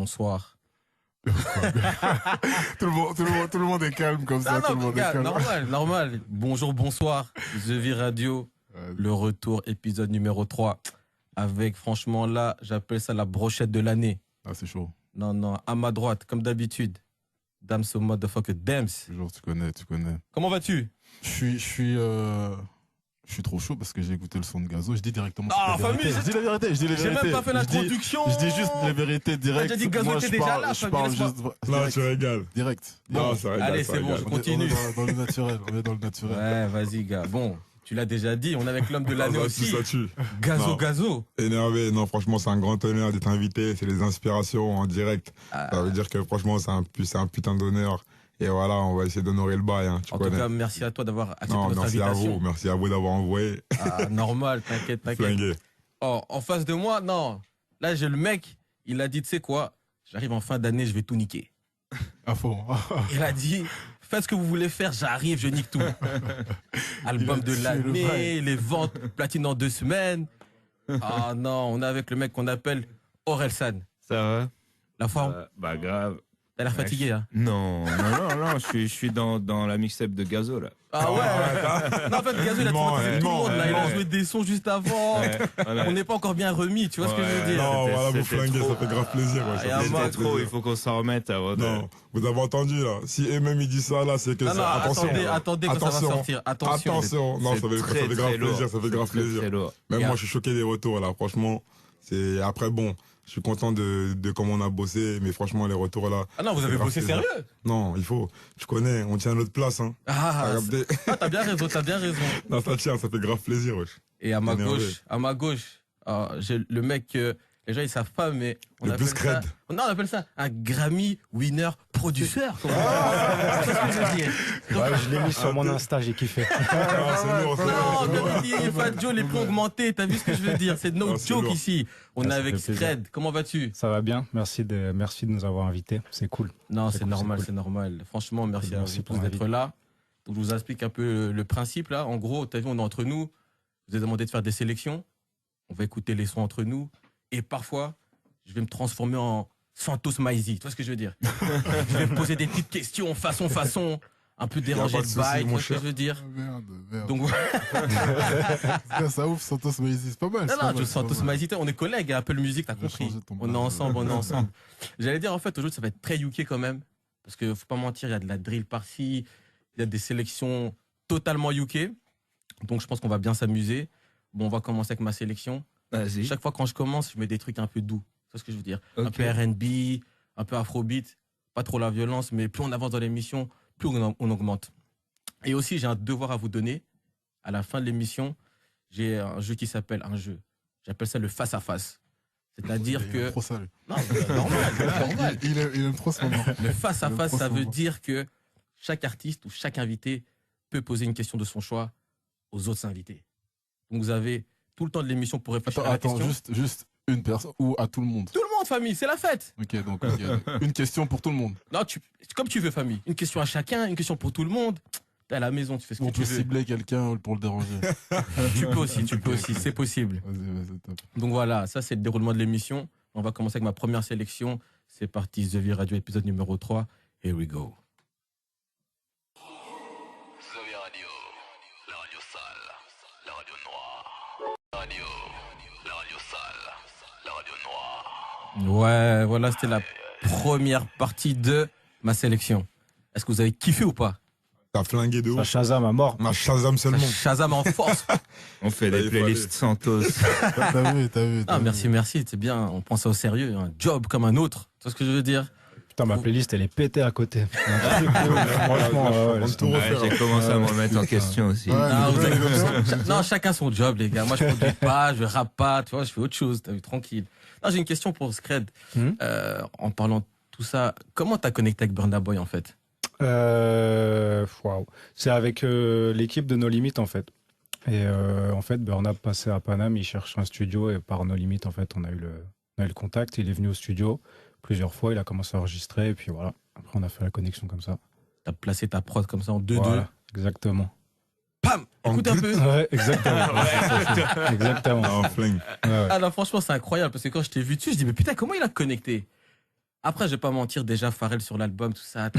bonsoir. Tout le monde est calme comme ça. Non, tout le monde est calme. normal. Bonjour, bonsoir. The V Radio, le retour, épisode numéro 3. Avec, franchement, là, j'appelle ça la brochette de l'année. Ah, c'est chaud. Non, à ma droite, comme d'habitude. Dams au motherfucker Dams. Toujours, tu connais. Comment vas-tu? Je suis trop chaud parce que j'ai écouté le son de Gazo. Je dis directement. Ah, famille, je dis la vérité. J'ai même pas fait l'introduction. Je dis juste la vérité direct. J'ai dit Gazo Moi, était je déjà parle- là, Je famille, parle laisse-moi. juste. Non, tu régales. Direct. Non, ça régale. Allez, ça c'est bon, régale. je On est continue. dans le naturel. On est dans le naturel. Ouais, vas-y, gars. Bon, tu l'as déjà dit, on est avec l'homme de l'année aussi. Ça tue. Gazo. Énervé. Non, franchement, c'est un grand honneur d'être invité. C'est les inspirations en direct. Ah. Ça veut dire que franchement, c'est un putain d'honneur. Et voilà, on va essayer d'honorer le bail. Hein, tu En connais. tout cas, merci à toi d'avoir accepté Non, notre merci invitation. Merci à vous d'avoir envoyé. Ah, normal, t'inquiète. Flingué. Oh, en face de moi, non. Là, j'ai le mec, il a dit, tu sais quoi, j'arrive en fin d'année, je vais tout niquer. À fond. Il a dit, faites ce que vous voulez faire, j'arrive, je nique tout. Album de tué le l'année, bail. les ventes platine en 2 semaines. Ah non, on est avec le mec qu'on appelle Orelsan. Ça va? La forme, Bah grave. t'as l'air fatigué, hein. Non, je suis dans la mixtape de Gazo là. Ah ouais. Non, en fait, Gazo, il a traumatisé tout le monde, là. Il a joué des sons juste avant. On n'est pas encore bien remis, tu vois ce que je veux dire? Non, voilà, vous c'était flinguez, trop. ça fait grave plaisir. ouais, ça et fait à grave moi, C'était trop, plaisir. il faut qu'on s'en remette avant de... Non, vous avez entendu là. Si eux-mêmes ils disent ça là, c'est que Non, c'est. non, Attention. attendez quand ça va sortir. Attention. Attention. Non, ça fait grave plaisir. Ça fait grave plaisir. C'est lourd. Même Et moi, je suis choqué des retours là. Franchement, c'est après bon. Je suis content de comment on a bossé, mais franchement, les retours là. Ah non, vous ça avez fait grave bossé plaisir. sérieux? Non, il faut. Tu connais, on tient notre place. Hein. Ah, Regardez. t'as bien raison. Non, ça tient, ça fait grave plaisir. Wesh. Et à ma Énervé. gauche, j'ai le mec, les gens ils savent pas, mais on Le appelle plus ça, crade. non, on appelle ça un Grammy winner producer. C'est ce que je veux dire. Ouais, je l'ai mis sur mon Insta, j'ai kiffé. Ah, c'est lourd, c'est lourd. Non, comme il dit, Fat Joe, les plombs augmentés, t'as vu ce que je veux dire? C'est no Ah, c'est joke lourd. ici. On est ça avec fait plaisir. Scred. Comment vas-tu? Ça va bien, merci de nous avoir invités, c'est cool. Non, C'est c'est cool, normal, c'est c'est normal. Franchement, merci à Merci vous pour tous d'être l'invite. là. Donc, je vous explique un peu le principe là. En gros, t'as vu, on est entre nous. Je vous ai demandé de faire des sélections. On va écouter les sons entre nous. Et parfois, je vais me transformer en Santos Maizi. Tu vois ce que je veux dire? Je vais me poser des petites questions, façon. Un peu déranger pas le de souci, bail, tu mon vois ce que cher. je veux dire? Merde. Donc, Ça ouf, Santos Maïs, c'est pas mal. c'est pas mal, c'est pas Santos mal. Maizi, on est collègues à Apple Music, t'as Je vais compris. changer ton On est blague. ensemble. J'allais dire, en fait, aujourd'hui, ça va être très UK quand même. Parce que faut pas mentir, il y a de la drill par-ci, il y a des sélections totalement UK. Donc, je pense qu'on va bien s'amuser. Bon, on va commencer avec ma sélection. Vas-y. Chaque fois quand je commence, je mets des trucs un peu doux. C'est ce que je veux dire. Un Ok. peu R&B, un peu afrobeat, pas trop la violence, mais plus on avance dans l'émission, plus on augmente. Et aussi, j'ai un devoir à vous donner. À la fin de l'émission, j'ai un jeu qui s'appelle un jeu. J'appelle ça le face-à-face. C'est-à-dire Il aime que... trop ça, lui. Non, normal. Il aime trop ce moment. Le face-à-face, Le ça veut procès. dire que chaque artiste ou chaque invité peut poser une question de son choix aux autres invités. Donc vous avez tout le temps de l'émission pour réfléchir à la Attends, question. juste une personne ou à tout le monde. Tout le monde, famille, c'est la fête. Ok, donc une question pour tout le monde. Non, comme tu veux, famille. Une question à chacun, une question pour tout le monde. T'es à la maison, tu fais ce que On tu peut veux. cibler quelqu'un pour le déranger. Tu peux aussi, c'est possible. Vas-y, top. Donc voilà, ça c'est le déroulement de l'émission. On va commencer avec ma première sélection. C'est parti, The V Radio, épisode numéro 3. Here we go. Zoé Radio, la radio sale, la radio noire. Radio, la radio sale, la radio noire. Ouais, voilà, c'était la première partie de ma sélection. Est-ce que vous avez kiffé ou pas? T'as flingué de Ça ouf. Shazam à mort. Ma Shazam Ça seulement. Shazam en force. On fait Bah, des il playlists Santos. T'as vu. Ah, merci, c'est bien. On prend ça au sérieux. Un job comme un autre. Tu vois ce que je veux dire? Putain, ma playlist, elle est pétée à côté. Franchement, ouais, On laisse tout tomber. refaire. J'ai commencé à me remettre en question aussi. Ouais. Ah, mais vous avez- comme ça. Non, chacun son job, les gars. Moi, je produis pas, je rappe pas, tu vois, je fais autre chose. T'as vu, tranquille. Non, j'ai une question pour Scred. En parlant de tout ça, comment t'as connecté avec Burna Boy en fait? Waouh. C'est avec l'équipe de No Limit en fait. Et en fait, Burna passait à Paname, il cherche un studio et par No Limit, en fait, on a eu le contact. Il est venu au studio plusieurs fois, il a commencé à enregistrer et puis voilà. Après, on a fait la connexion comme ça. T'as placé ta prod comme ça en 2-2. Voilà, exactement. Pam! Écoute un peu. Ouais, exactement. Exactement. Ah, flingue. Ouais, ouais. Ah non, franchement, c'est incroyable parce que quand je t'ai vu dessus, je dis, mais putain, comment il a connecté? Après, je vais pas mentir, déjà, Pharrell sur l'album, tout ça.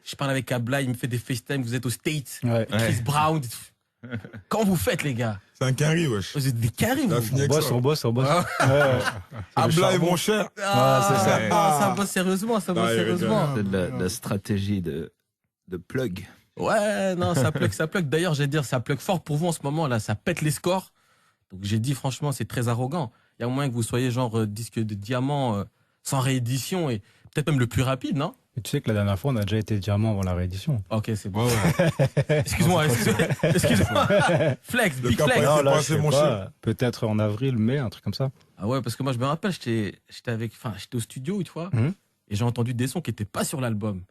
Je parle avec Abla, il me fait des FaceTime, vous êtes aux States. Ouais. Chris Brown. Comment vous faites, les gars? C'est un carry, wesh. Vous êtes des carrés, Ça vous. finit avec bosse, ça. on bosse. Ouais. Abla est mon cher. Ah, c'est ça. ça bosse sérieusement, ça bosse Ah, il sérieusement. C'est de la stratégie de plug. Ouais, non, ça plug, ça plug. D'ailleurs, j'ai dire, ça plug fort pour vous en ce moment, là. Ça pète les scores. Donc, j'ai dit, franchement, c'est très arrogant. Il y a moyen que vous soyez genre disque de diamant sans réédition et peut-être même le plus rapide, non? Mais tu sais que la dernière fois, on a déjà été diamant avant la réédition. Ok, c'est bon. Ouais, Excuse-moi, excuse-moi. Flex, Le big cap flex. a- Non, c'est là, pas je assez sais mon pas. Peut-être en avril, mai, un truc comme ça. Ah ouais, parce que moi, je me rappelle, j'étais au studio, tu vois, Mhm. et j'ai entendu des sons qui n'étaient pas sur l'album.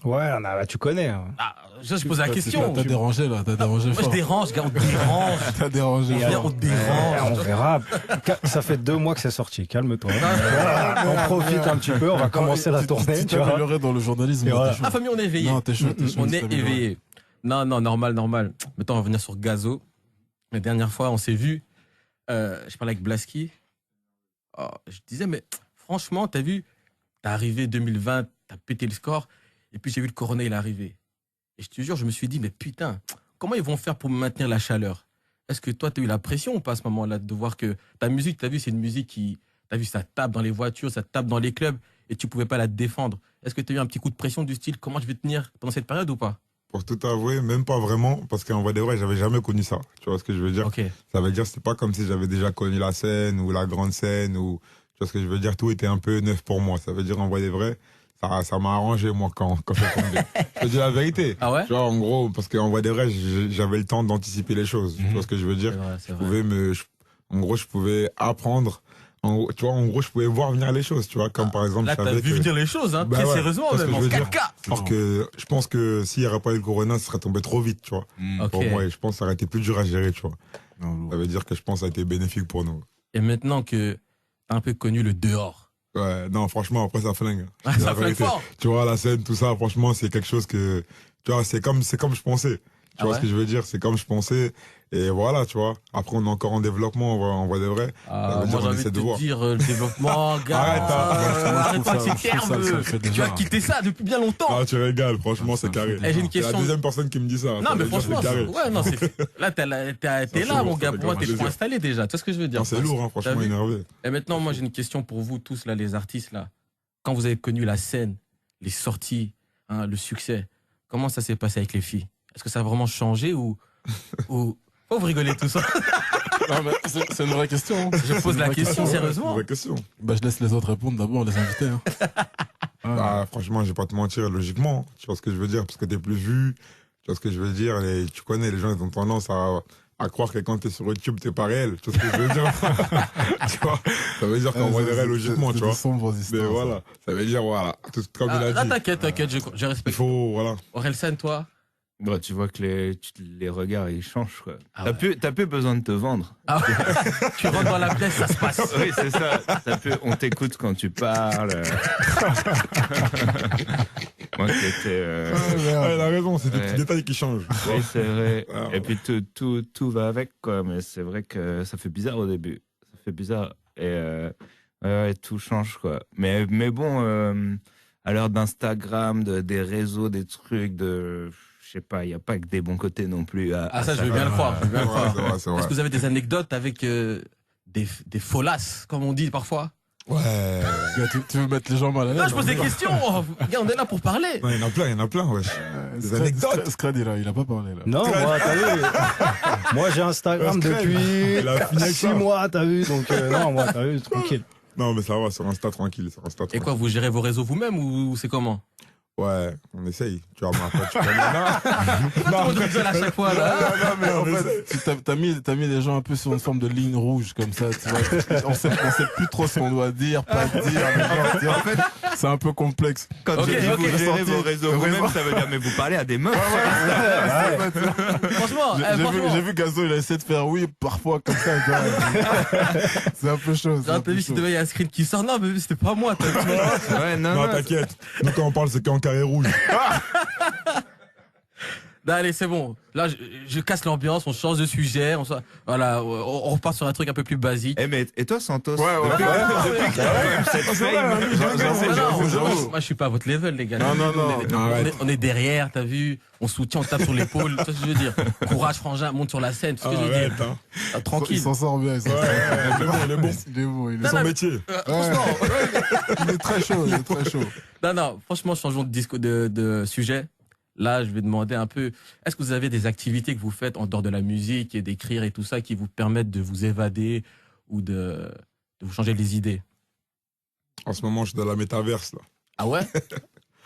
Ouais, tu connais. Hein. Ah, je pose la question. T'as dérangé là, t'as dérangé Moi, je fort. dérange, gars, on dérange. T'as dérangé Viens, fort. on dérange. On verra. Ça fait 2 mois que c'est sorti. Calme-toi. On profite un petit peu. On va commencer la tournée. Tu Tu t'es vois. amélioré dans le journalisme. Et là, voilà. t'es chaud. Ah, famille, on est éveillé. Non, t'es chaud, t'es chaud. On tu est t'es amélioré. éveillé. Non, normal. Maintenant, on va revenir sur Gazo. La dernière fois, on s'est vu. Je parlais avec Blaski. Oh, je disais, mais franchement, t'as vu, t'es arrivé 2020, t'as pété le score. Et puis, j'ai vu le Corona, il est arrivé. Et je te jure, je me suis dit, mais putain, comment ils vont faire pour maintenir la chaleur? Est-ce que toi, t'as eu la pression ou pas à ce moment-là de voir que ta musique, t'as vu, c'est une musique qui. T'as vu, ça tape dans les voitures, ça tape dans les clubs et tu pouvais pas la défendre. Est-ce que t'as eu un petit coup de pression du style, comment je vais tenir pendant cette période ou pas? Pour tout avouer, même pas vraiment, parce qu'en vrai de vrai, j'avais jamais connu ça. Tu vois ce que je veux dire? Ok. Ça veut dire, c'est pas comme si j'avais déjà connu la scène ou la grande scène ou, tu vois ce que je veux dire? Tout était un peu neuf pour moi. Ça veut dire, en vrai de vrai, ça m'a arrangé, moi, quand ça tombé. Je te dis la vérité. Ah ouais? Tu vois, en gros, parce qu'en vrai de vrai, j'avais le temps d'anticiper les choses. Tu vois ce que je veux dire? C'est vrai, c'est Je vrai. pouvais en gros, je pouvais apprendre. Tu vois, en gros, je pouvais voir venir les choses, tu vois, comme par exemple, Là, je t'as savais vu que. venir les choses, hein, Bah très ouais, sérieusement, parce que même je en veux dire, 4K. Alors que je pense que s'il n'y aurait pas eu le Corona, ça serait tombé trop vite, tu vois. Ok. Pour moi, et je pense que ça aurait été plus dur à gérer, tu vois. Non, Ça veut dire que je pense que ça a été bénéfique pour nous. Et maintenant que t'as un peu connu le dehors, Ouais, non, franchement, après, ça flingue. ah, C'est la ça flingue vérité. fort. Tu vois, la scène, tout ça, franchement, c'est quelque chose que. Tu vois, c'est comme je pensais. Tu Ah vois ouais ce que je veux dire? C'est comme je pensais. Et voilà, tu vois. Après, on est encore en développement, en vrai de vrai. Ah, veut dire, moi, j'ai on envie de essaie te de voir. dire, le développement, gars. Arrête, hein. Arrête pas Je avec trouve ces ça, ça le termes. fait Tu déjà. as quitté ça depuis bien longtemps. Ah, tu régales, franchement, c'est carré. Eh, j'ai une C'est la question. deuxième personne qui me dit ça. Non, Ça mais veut dire, franchement, c'est carré. ouais, non, là, t'es là, chaud, mon ça gars. fait Pour moi, grave t'es trop plaisir. installé déjà. Tu vois ce que je veux dire? Non, c'est lourd, hein, T'as franchement, vu énervé. Et maintenant, moi, j'ai une question pour vous tous, là, les artistes, là. Quand vous avez connu la scène, les sorties, hein, le succès, comment ça s'est passé avec les filles? Est-ce que ça a vraiment changé ou... Faut vous rigoler tout ça. Non, mais c'est une vraie question. hein. Je pose C'est une la vraie question, Ouais, sérieusement. c'est une vraie question. Bah, je laisse les autres répondre d'abord, les invités. Hein. Bah, franchement, je vais pas te mentir, logiquement. Tu vois ce que je veux dire? Parce que t'es plus vu. Tu vois ce que je veux dire? Tu connais, les gens, ils ont tendance à croire que quand t'es sur YouTube, t'es pas réel. Tu vois ce que je veux dire? Tu vois? Ça veut dire qu'en vrai, de vrai, logiquement, tu vois. Mais voilà. Ça veut dire, voilà. Comme il a Là, dit. t'inquiète, je Il respecte. faut, voilà. Orelsan, toi? Bon, tu vois que les regards, ils changent, quoi. Ah T'as plus besoin de te vendre. Ah ouais. Tu rentres dans la pièce, ça se passe. Oui, c'est ça. On t'écoute quand tu parles. Moi qui étais... Ah, il a raison, c'est des Ouais. petits détails qui changent. Oui, c'est vrai. Ah, Et puis tout va avec, quoi. Mais c'est vrai que ça fait bizarre au début. Ça fait bizarre. Et ouais, tout change, quoi. Mais bon, à l'heure d'Instagram, des réseaux, des trucs, je sais pas, il n'y a pas que des bons côtés non plus. Ah, ça, je veux bien le croire. Je veux bien le Ouais, croire. c'est vrai, c'est vrai. Est-ce que vous avez des anecdotes avec des folasses, comme on dit parfois? Ouais. Gars, tu veux mettre les gens mal à l'aise? Non, je pose des questions. Oh, gars, on est là pour parler. Non, il y en a plein, wesh. Des anecdotes. Scred, il a pas parlé là. Non, moi, t'as vu. Moi, j'ai Instagram Scred, depuis il a fini avec 6 ça. mois, t'as vu. Donc, non, moi, t'as vu, tranquille. Non, mais ça va, sur Insta, tranquille. Sur Insta, Et tranquille. quoi, vous gérez vos réseaux vous-même ou c'est comment? Ouais, on essaye. Tu vois, mais après, tu connais. Tout le monde rigole à chaque fois, là. Non, mais en On fait, t'as mis les gens un peu sur une forme de ligne rouge comme ça, tu vois. On sait plus trop ce qu'on doit dire, pas dire. Mais genre, en fait, c'est un peu complexe. Quand Ok, je dis ok. vous gérez Sorti. vos réseaux vous-même, ça veut dire mais vous parlez à des meufs. Franchement, J'ai vu Gazo, il a essayé de faire oui, parfois comme ça. tu vois. C'est un peu chaud. c'est un t'as peu vu, chaud. si demain il y a un screen qui sort, non, mais c'était pas moi, t'as vu. Ouais, Non, t'inquiète. Nous, quand on parle, c'est qu'en carré rouge. Non, allez, c'est bon. Là, je casse l'ambiance, on change de sujet. Voilà, on repart sur un truc un peu plus basique. Et toi, Santos? Ouais. Moi, je suis pas à votre level, les gars. Non. On est derrière, t'as vu? On soutient, on tape sur l'épaule. Tu vois ce que je veux dire? Courage, frangin, monte sur la scène. Tu vois ce que je veux dire? Ah, tranquille. Il s'en sort bien. Il est bon. Il est bon. C'est son métier. Franchement. Il est très chaud. Non, franchement, changeons de sujet. Là, je vais demander un peu, est-ce que vous avez des activités que vous faites en dehors de la musique et d'écrire et tout ça qui vous permettent de vous évader ou de vous changer les idées? En ce moment, je suis dans la métaverse, là. Ah ouais?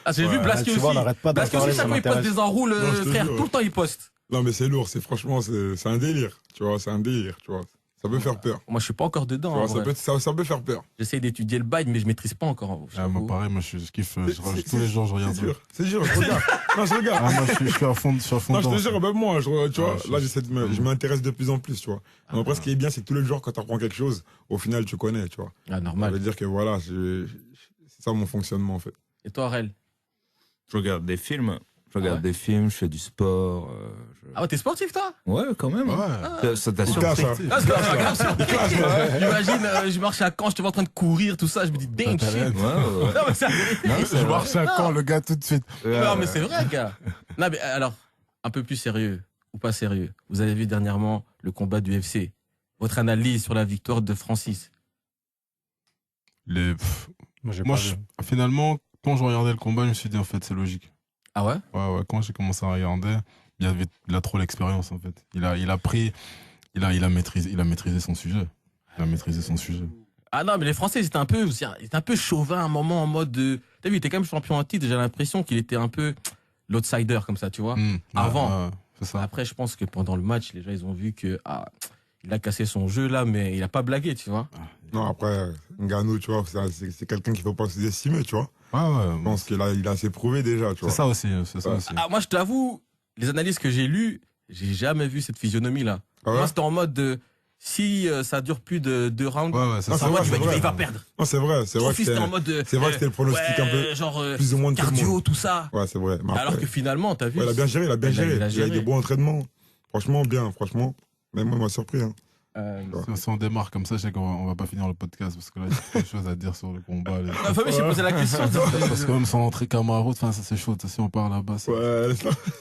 Ah, j'ai vu Blasky Tu aussi. vois, on n'arrête pas d'en Blasky aussi, parler, chaque ça fois, il poste m'intéresse. des enroules, Non, je te frère. jure. Tout le temps, il poste. Non, mais c'est lourd, franchement, c'est un délire. Tu vois, c'est un délire, tu vois. Ça peut faire peur. Moi, je suis pas encore dedans. Tu vois, en vrai. ça peut faire peur. J'essaye d'étudier le bail, mais je maîtrise pas encore. Moi, pareil, moi, je kiffe. Tous les jours, je regarde. C'est dur, je regarde. Non, je regarde. Ah, moi, je suis à fond Non, je dedans. te jure, même moi, tu vois, Ah, là, je m'intéresse de plus en plus, tu vois. Mais après, ce qui est bien, c'est que tous les jours, quand tu apprends quelque chose, au final, tu connais, tu vois. Ah, Ça normal. veut dire que voilà, c'est ça mon fonctionnement, en fait. Et toi, Aurel? Je regarde des films. Ah ouais des films, je fais du sport. Ah ouais, t'es sportif, toi? Ouais, quand même. Ouais. Ça t'a Il surpris. cache, hein. Ah, c'est grave, Imagine, je marche à Caen, je te vois en train de courir, tout ça, je me dis, damn shit. Ouais. Non, mais c'est la vérité. Non, Je c'est marche à quand, le gars, tout de suite. Non, mais c'est vrai, gars. Non, mais alors, un peu plus sérieux, ou pas sérieux. Vous avez vu dernièrement le combat du UFC. Votre analyse sur la victoire de Francis. Moi, finalement, quand je regardais le combat, je me suis dit, en fait, c'est logique. Ah ouais? Ouais, quand j'ai commencé à regarder, il a trop l'expérience, en fait. Il a maîtrisé son sujet. Ah non, mais les Français, ils étaient un peu chauvins à un moment en mode de... T'as vu, il était quand même champion en titre, j'ai l'impression qu'il était un peu l'outsider comme ça, tu vois. Avant. C'est ça. Après, je pense que pendant le match, les gens, ils ont vu que il a cassé son jeu là, mais il a pas blagué, tu vois. Non, après, Ngannou, tu vois, c'est quelqu'un qu'il faut pas sous-estimer, tu vois. Je pense qu'il a, il a assez prouvé déjà, tu vois. C'est ça aussi. Moi, je t'avoue, les analyses que j'ai lues, j'ai jamais vu cette physionomie là. Ah ouais? Moi, c'était en mode de... Si ça dure plus de 2 rounds, c'est Non, ça. c'est vrai, il va perdre. Non, c'est vrai que C'était en mode c'est vrai que c'était le pronostic un peu genre plus ou moins de tout le cardio, monde. tout ça. Ouais, c'est vrai. Mais après, Alors que finalement, t'as vu. ouais, il a bien géré, il a Il a eu géré. des bons entraînements. Franchement, bien, franchement. Même moi, il m'a surpris. Hein. Si on démarre comme ça, je sais qu'on va pas finir le podcast parce que là, il y a quelque chose à dire sur le combat. Famille, j'ai posé la question. Parce que même sans entrer Camaro, ça c'est chaud. Si on part là-bas, Ouais,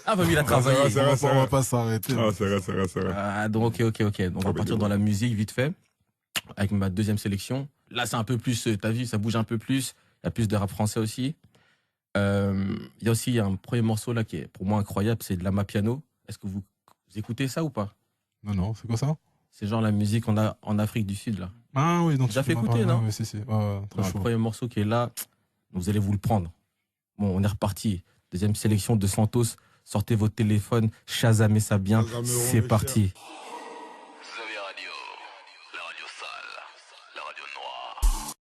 Famille, il a travaillé. c'est on va pas s'arrêter. c'est vrai. Donc, ok. Donc, on va mais partir bon. dans la musique vite fait. Avec ma deuxième sélection. Là, c'est un peu plus, t'as vu, ça bouge un peu plus. Il y a plus de rap français aussi. Il y a aussi un premier morceau là qui est pour moi incroyable, c'est de la Mapiano. Est-ce que vous écoutez ça ou pas? Non, c'est quoi ça? C'est genre la musique qu'on a en Afrique du Sud là. Ah oui, donc Tu l'as fait écouter, non? Oui, si. Très Un chaud. premier morceau qui est là, vous allez vous le prendre. Bon, on est reparti. Deuxième sélection de Santos. Sortez vos téléphones, Shazamez ça bien. Shazamez-on, C'est mes parti. Xavier Radio, la radio sale, la radio noire.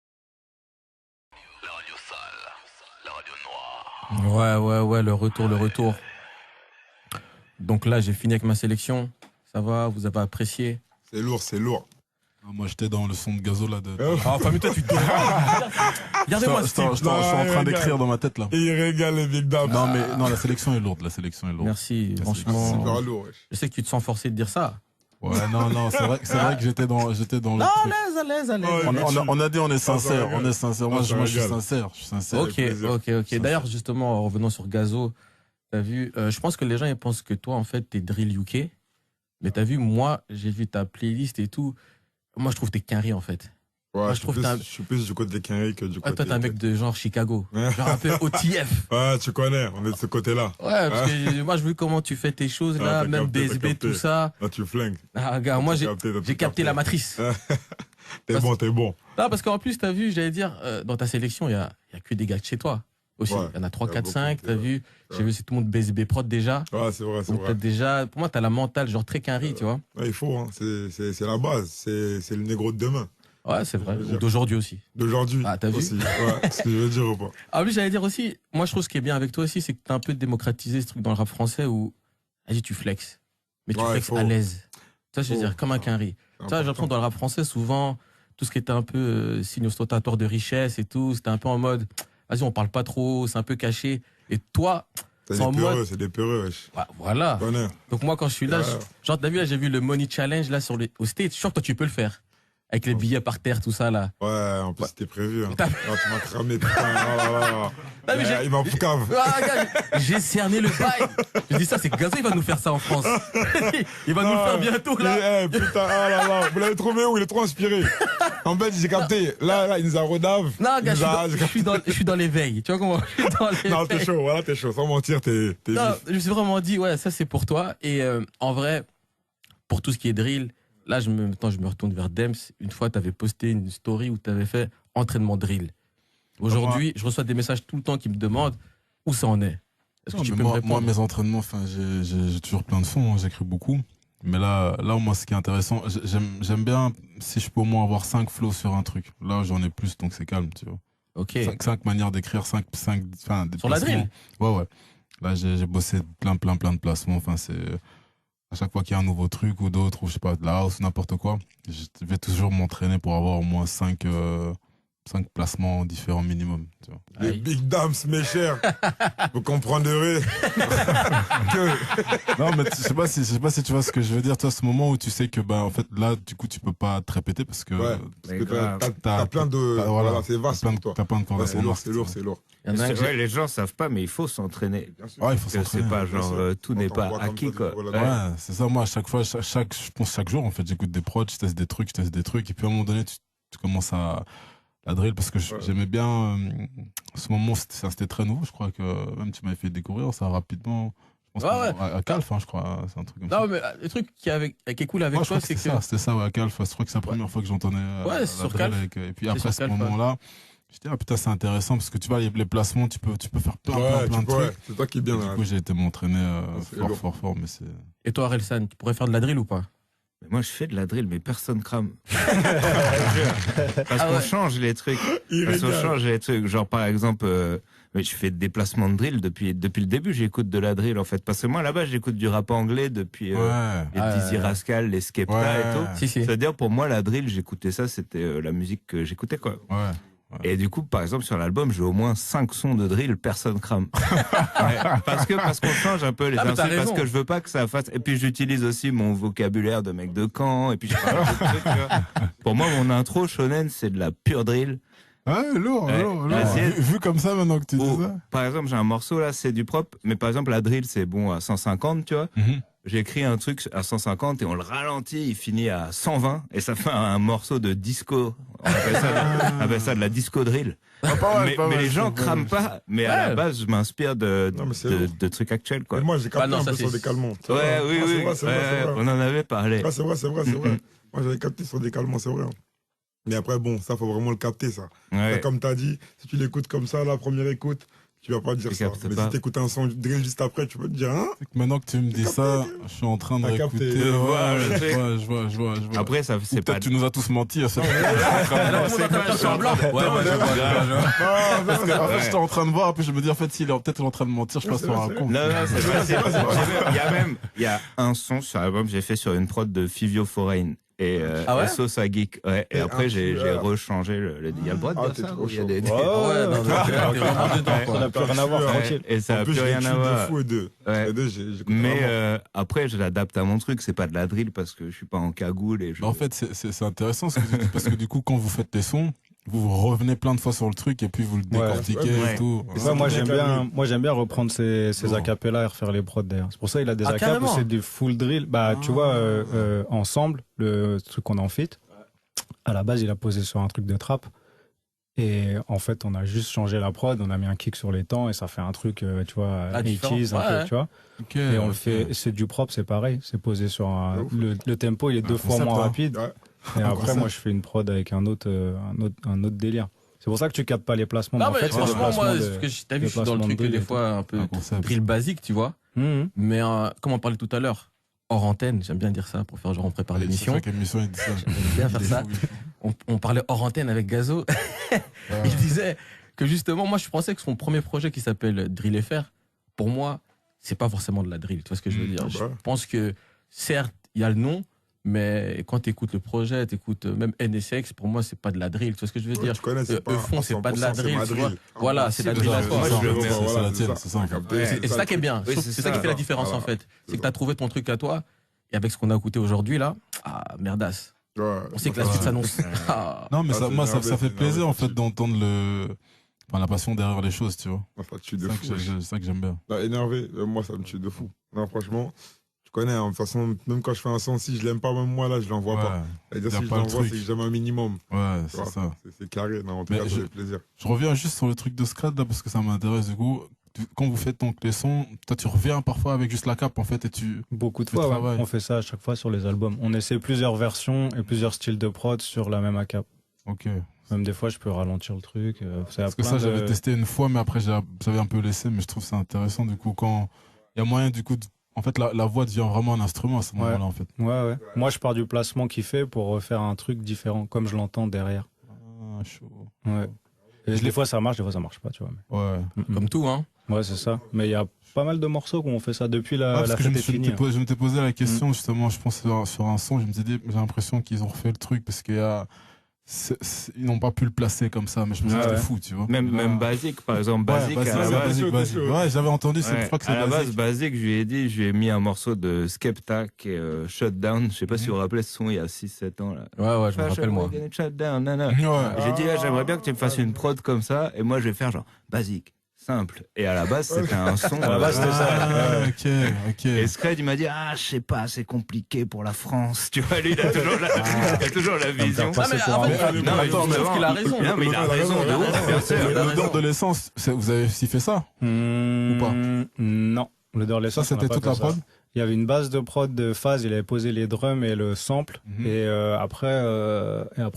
La radio sale, la radio noire. Ouais, le retour. Donc là, j'ai fini avec ma sélection. Ça va, vous avez apprécié? C'est lourd. Ah, moi, j'étais dans le son de gazo là. Ah, famille, toi, tu te Regardez-moi Je ce suis en type. train d'écrire dans ma tête là. Et il régale les Big Dam. Non, la sélection est lourde. Merci, C'est franchement. Super lourd, wesh. Je sais que tu te sens forcé de dire ça. Ouais, non, c'est vrai que j'étais dans le truc. Ouais, On a dit on est sincère. Moi, ça je suis régale. sincère. Ok. D'ailleurs, justement, en revenant sur Gazo, t'as vu, je pense que les gens ils pensent que toi, en fait, t'es drill UK. Mais t'as vu, moi, j'ai vu ta playlist et tout. Moi, je trouve que t'es Quinry, en fait. Ouais, je je trouve que t'as- suis plus du côté des Quinry que du Ouais, côté. toi, t'es un mec de genre Chicago. Ouais. Genre un peu OTF. Ouais, tu connais, on est de ce côté-là. Ouais, parce que moi, je veux comment tu fais tes choses là, t'as même capté, t'as BSB, capté. tout ça. Là, tu flingues. Ah, gars, moi, T'as capté, j'ai capté la matrice. T'es bon. Non, parce qu'en plus, t'as vu, j'allais dire, dans ta sélection, il y a que des gars de chez toi. Aussi, Ouais, il y en a 3, il y a 4, 5, beaucoup, t'as ouais. vu. Ouais. J'ai vu, c'est tout le monde BSB prod déjà. Ouais, c'est vrai. Donc, t'as déjà, pour moi, t'as la mentale, genre très Quinry, tu vois. Ouais, il faut, hein. C'est la base. C'est le négro de demain. Ouais, c'est vrai. Je veux dire. Ou d'aujourd'hui aussi. D'aujourd'hui. Ah, t'as vu aussi. Ouais, ce que je veux dire ou pas. Ah oui, j'allais dire aussi, moi je trouve ce qui est bien avec toi aussi, c'est que t'as un peu démocratisé ce truc dans le rap français où, vas-y, tu flexes. Mais tu Ouais, flexes faut. à l'aise. Tu vois, je veux Faut. dire, comme un Quinry. Tu vois, j'ai l'impression que dans le rap français, souvent, tout ce qui était un peu signe ostentatoire de richesse et tout, c'était un peu en mode, vas-y, on parle pas trop, c'est un peu caché. Et toi, C'est C'est des en peureux, mode- c'est des peureux, wesh. Ouais, voilà. Bonheur. Donc moi, quand je suis là, Ouais. genre, t'as vu, là, j'ai vu le Money Challenge là au States. Je suis sûr que toi, tu peux le faire. Avec les billets par terre, tout ça là. Ouais, en plus, c'était prévu. Hein. T'as- Ah, tu m'as cramé, putain. Oh là là. Ah, mais j'ai- Il m'a foucave. Ah, regarde, j'ai cerné le bail. Je dis ça, c'est Gazo, il va nous faire ça en France. Il va nous le faire bientôt là. Eh, putain, oh là là. Vous l'avez trouvé où? Il est trop inspiré. En fait, j'ai capté. Là, il nous a redave. Non, gars, Il nous a- je suis dans l'éveil. Tu vois comment je suis dans l'éveil. Non, t'es chaud, voilà, t'es chaud. Sans mentir, t'es Non, vif. je me suis vraiment dit, ouais, ça c'est pour toi. Et en vrai, pour tout ce qui est drill, là, maintenant, je me retourne vers Dems. Une fois, tu avais posté une story où tu avais fait entraînement drill. Aujourd'hui, je reçois des messages tout le temps qui me demandent où ça en est. Est-ce que Non, tu mais peux me moi, répondre? mes entraînements, enfin, j'ai toujours plein de sons, hein, j'écris beaucoup. Mais là, moi, ce qui est intéressant, j'aime bien, si je peux au moins avoir 5 flows sur un truc. Là, j'en ai plus, donc c'est calme, tu vois. Ok. 5 manières d'écrire, 5, enfin, des Sur la placements. drill? Ouais. Là, j'ai bossé plein de placements. Enfin, c'est, à chaque fois qu'il y a un nouveau truc ou d'autres, ou je sais pas, de la house, n'importe quoi, je vais toujours m'entraîner pour avoir au moins 5 placements différents minimum, tu vois. Les Aïe. big dams, mes chers. Vous comprendrez que. Non, mais je sais pas si tu vois ce que je veux dire. Toi, ce moment où tu sais que, bah, en fait, là, du coup, tu peux pas te répéter parce que Ouais, parce Mais que grave. t'as plein de. t'as- Voilà, c'est vaste t'as plein pour de- toi. t'as plein de cordes Ouais, à c'est son lourd, arc, c'est lourd, tu c'est vois. lourd. Il y en a un que j'ai- Ouais, les gens savent pas, mais il faut s'entraîner. Bien sûr. Ouais, il faut Parce que c'est s'entraîner. pas bien genre sûr. tout Quand n'est on pas voit comme acquis ça, quoi. voilà. Ouais, c'est ça. Moi, à chaque fois, je pense chaque jour, en fait, j'écoute des prods, je teste des trucs. Et puis, à un moment donné, tu commences à drill parce que Ouais. j'aimais bien, ce moment, c'était très nouveau. Je crois que même tu m'avais fait découvrir ça rapidement. Je pense Ouais, à Calf, hein, je crois. C'est un truc comme ça. Non, mais le truc qui est cool avec Moi, je toi, crois que c'est que. c'était ça, ouais, à Calf. Je crois que c'est la première fois que j'entendais Ouais, la c'est sur drill Calf. et puis C'est après sur ce Calf, ouais. moment-là, je dis, ah putain, c'est intéressant parce que tu vois, les placements, tu peux faire plein Ouais, de tu peux, ouais. trucs. C'est toi qui es Et bien du là. coup, j'ai été m'entraîner c'est lourd. fort, mais c'est. Et toi, Relsan, tu pourrais faire de la drill ou pas? Mais moi, je fais de la drill, mais personne crame. Parce Ah qu'on ouais. change les trucs. Il Parce qu'on régale. change les trucs. Genre, par exemple, mais je fais des déplacements de drill depuis le début. J'écoute de la drill, en fait. Parce que moi, là-bas, j'écoute du rap anglais depuis Ouais. les Ah, Dizzy ouais. Rascal, les Skepta Ouais. et tout. Si, si. C'est-à-dire, pour moi, la drill, j'écoutais ça, c'était la musique que j'écoutais, quoi. Ouais. Et du coup, par exemple, sur l'album, j'ai au moins 5 sons de drill, personne crame. Ouais, parce qu'on change un peu les Ah, mais t'as instruments, parce raison. que je veux pas que ça fasse. Et puis j'utilise aussi mon vocabulaire de mec de camp, et puis je parle de trucs, tu vois. Pour moi, mon intro shonen, c'est de la pure drill. Ouais, lourd. Ouais. Vas-y. Vu comme ça maintenant que tu dis Ou, ça. par exemple, j'ai un morceau là, c'est du propre, mais par exemple, la drill, c'est bon à 150, tu vois. J'ai écrit un truc à 150 et on le ralentit, il finit à 120 et ça fait un morceau de disco. On appelle ça de la disco drill. Mais les gens crament pas. Mais à la Ouais. base, je m'inspire Non, mais c'est lourd. de trucs actuels, quoi. Et moi, j'ai capté Bah non, un ça, peu sur c'est- des calmants. Ouais, oui, Ah, oui. c'est vrai, c'est vrai, Ouais, c'est vrai. on en avait parlé. Ah, c'est vrai, c'est vrai, c'est vrai. Mm-mm. Moi, j'avais capté sur des calmants, c'est vrai. Mais après, bon, ça, faut vraiment le capter, ça. Ouais. Comme tu as dit, si tu l'écoutes comme ça, la première écoute, tu vas pas dire Tu ça. captes Mais pas. si tu écoutes un son drill juste après, tu peux te dire, hein? Maintenant que tu me dis ça, je suis en train de T'as capté. réécouter. Je vois, Ouais, je sais. je vois. Après, ça, c'est pas. Peut-être tu nous as tous menti à cette C'est pas faire semblant. Ouais, ouais, je vois. Parce que, en fait, Ouais. j'étais en train de voir, puis je me dis, en fait, s'il est peut-être en train de mentir, je passe c'est pour vrai, un c'est con. Non, non, c'est pas. Il y a un son sur l'album que j'ai fait sur une prod de Fivio Foreign. Ah ouais Sauce à Geek. Ouais. Et Et après, un j'ai tueur. rechangé il y a le droit de Ah, dire t'es ça trop ou il y a chaud. des- Ouais, non, non, t'es vraiment dedans, Ça quoi. n'a plus rien à voir, Ouais. tranquille. Et ça En a plus, plus j'ai rien des à tubes de voir. fou et deux. Ouais. Les deux, j'écoute Mais vraiment. après, je l'adapte à mon truc. C'est pas de la drill parce que je suis pas en cagoule et je. Bah, en fait, c'est intéressant ce que tu dis, parce que du coup, quand vous faites les sons, vous revenez plein de fois sur le truc et puis vous le décortiquez Ouais. et tout. Et Ouais, ça, moi qui j'aime est bien, reprendre ces Lourd. acapellas et refaire les prods d'ailleurs. C'est pour ça qu'il a des Ah, acapes où carrément. c'est du full drill. Bah tu vois, ensemble, le truc qu'on a en fit, à la base il a posé sur un truc de trap. Et en fait, on a juste changé la prod, on a mis un kick sur les temps et ça fait un truc, tu vois, Ah, différent. 80s, un Ouais, peu, tu vois. Ok, Et on le ok. fait, c'est du propre, c'est pareil, c'est posé sur un. Ouf. Le tempo il est deux fois concept, moins hein. rapide. Ouais. Et après, concept. moi je fais une prod avec un autre délire. C'est pour ça que tu captes pas les placements. Non, en mais fait, c'est des franchement, moi, placements ce de- que t'as vu, je suis dans le placements de truc drill des et fois un peu Un concept. drill basique, tu vois. Mhm. Mais comme on parlait tout à l'heure, hors antenne, j'aime bien dire ça pour faire genre on prépare Allez, l'émission. c'est chaque émission, il dit ça. J'aime bien faire Il est ça. fou, il est fou. On parlait hors antenne avec Gazo. Il disait que justement, moi je pensais que son premier projet qui s'appelle Drill FR, pour moi, c'est pas forcément de la drill. Tu vois ce que je veux dire? bah. Je pense que certes, il y a le nom, Mais quand tu écoutes le projet, tu écoutes même NSX, pour moi, c'est pas de la drill. Tu vois ce que je veux dire? Tu connais, c'est pas. Fond, c'est pas de la 100%, drill, ma tu vois. drill. Voilà, c'est de la drill à toi. Moi, je le mets. C'est la tienne, ça. c'est ça, en fait. Capté. Et c'est ça qui est bien. Je Oui, trouve que c'est c'est ça qui ça. fait la différence, en fait. C'est que tu as trouvé ton truc à toi. Et avec ce qu'on a écouté aujourd'hui, là, merdasse. Ouais. On sait que la Ouais. suite s'annonce. Ah. Non, mais Ah, ça, c'est moi, ça énervé, fait c'est plaisir, énervé, en fait, c'est- d'entendre la passion derrière les choses, tu vois. Ça tue C'est de ça fou. c'est ça que j'aime bien. Non, énervé, moi, ça me tue de fou. Non, franchement, tu connais, hein, de toute façon, même quand je fais un son, si je l'aime pas, même moi, là, je l'envoie pas. Ouais, C'est-à-dire, y a si je pas le l'envoie, c'est truc. que j'aime un minimum. ouais, Tu c'est vois. ça. C'est carré, non, en tout Mais cas, ça je- fait plaisir. Je reviens juste sur le truc de Scred, là, parce que ça m'intéresse, du coup. Quand vous faites donc les sons, toi, tu reviens parfois avec juste la cape, en fait, et tu... Beaucoup de Tu fois, ouais. travailles. On fait ça à chaque fois sur les albums. On essaie plusieurs versions et plusieurs styles de prod sur la même ACAP. Ok. Même des fois, je peux ralentir le truc. Parce que ça, j'avais testé une fois, mais après, j'avais un peu laissé, mais je trouve ça intéressant, du coup, quand il y a moyen, du coup, en fait, la voix devient vraiment un instrument à ce moment-là, en fait. Ouais, ouais. Moi, je pars du placement qu'il fait pour refaire un truc différent, comme je l'entends derrière. Ah, chaud. Ouais. Et des fois, ça marche, des fois, ça marche pas, tu vois. Ouais. Comme tout, hein. Ouais, c'est ça. Mais il y a pas mal de morceaux qu'on fait ça depuis Ah, parce la que je fête est finie. hein. je m'étais posé la question, justement, je pense sur un son, je me disais, j'ai l'impression qu'ils ont refait le truc, parce qu'il y a... ils n'ont pas pu le placer comme ça, mais je me suis dit, Ouais, c'était ouais. fou, tu vois. Même Basique, par exemple. Basique, à la base. Basique. Ouais, j'avais entendu, Ouais, je crois que à c'est la base, Basique. Basique, je lui ai dit, je lui ai mis un morceau de Skepta qui est Shutdown. Je sais pas si vous vous rappelez ce son il y a 6-7 ans. Là. Ouais, je me rappelle, moi. Shutdown, nana. Ouais. J'ai dit, là, j'aimerais bien que tu me fasses une prod comme ça. Et moi, je vais faire genre Basique, simple. Et à la base, c'était un son. À la base, c'était ça. Ah, ok. Et Scred, il m'a dit, je sais pas, c'est compliqué pour la France. Tu vois, lui, il a toujours la vision. faire passer pour un en fait, mec. non, mais attends, je trouve qu'il a raison. Non, mais il a raison, de ouf, bien sûr. Il a L'odeur raison. de l'essence, vous avez aussi fait ça? Ou pas Non. L'odeur de Ça, l'essence, on a c'était pas toute fait la ça. prod? Il y avait une base de prod de phase, il avait posé les drums et le sample. Mhm. Et après,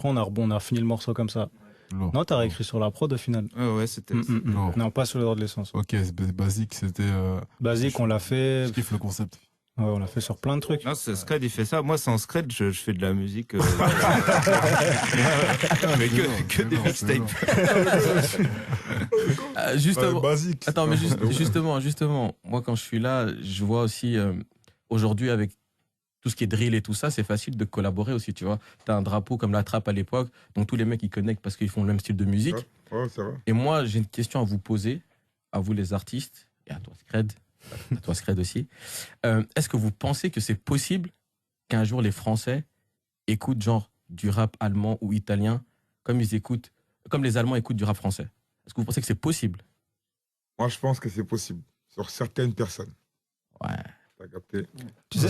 on a fini le morceau comme ça. Lourd. Non, t'as réécrit sur la prod au final. Ouais, c'était. Lourd. Non, pas sur l'odeur de l'essence. Ok, Basique, c'était... Basique, on l'a fait. Je kiffe le concept. Ouais, on l'a fait sur plein de trucs. Non, c'est Scred, il fait ça. Moi, sans Scred, je fais de la musique. Mais que des mixtapes. Justement. Basique. Attends, mais justement, moi quand je suis là, je vois aussi aujourd'hui avec tout ce qui est drill et tout ça, c'est facile de collaborer aussi, tu vois. T'as un drapeau comme la trappe à l'époque, donc tous les mecs ils connectent parce qu'ils font le même style de musique. Ouais, ça va. Et moi j'ai une question à vous poser, à vous les artistes, et à toi Scred aussi. Est-ce que vous pensez que c'est possible qu'un jour les Français écoutent genre du rap allemand ou italien comme les Allemands écoutent du rap français? Est-ce que vous pensez que c'est possible? Moi, je pense que c'est possible. Sur certaines personnes. Ouais. T'as capté? Tu sais,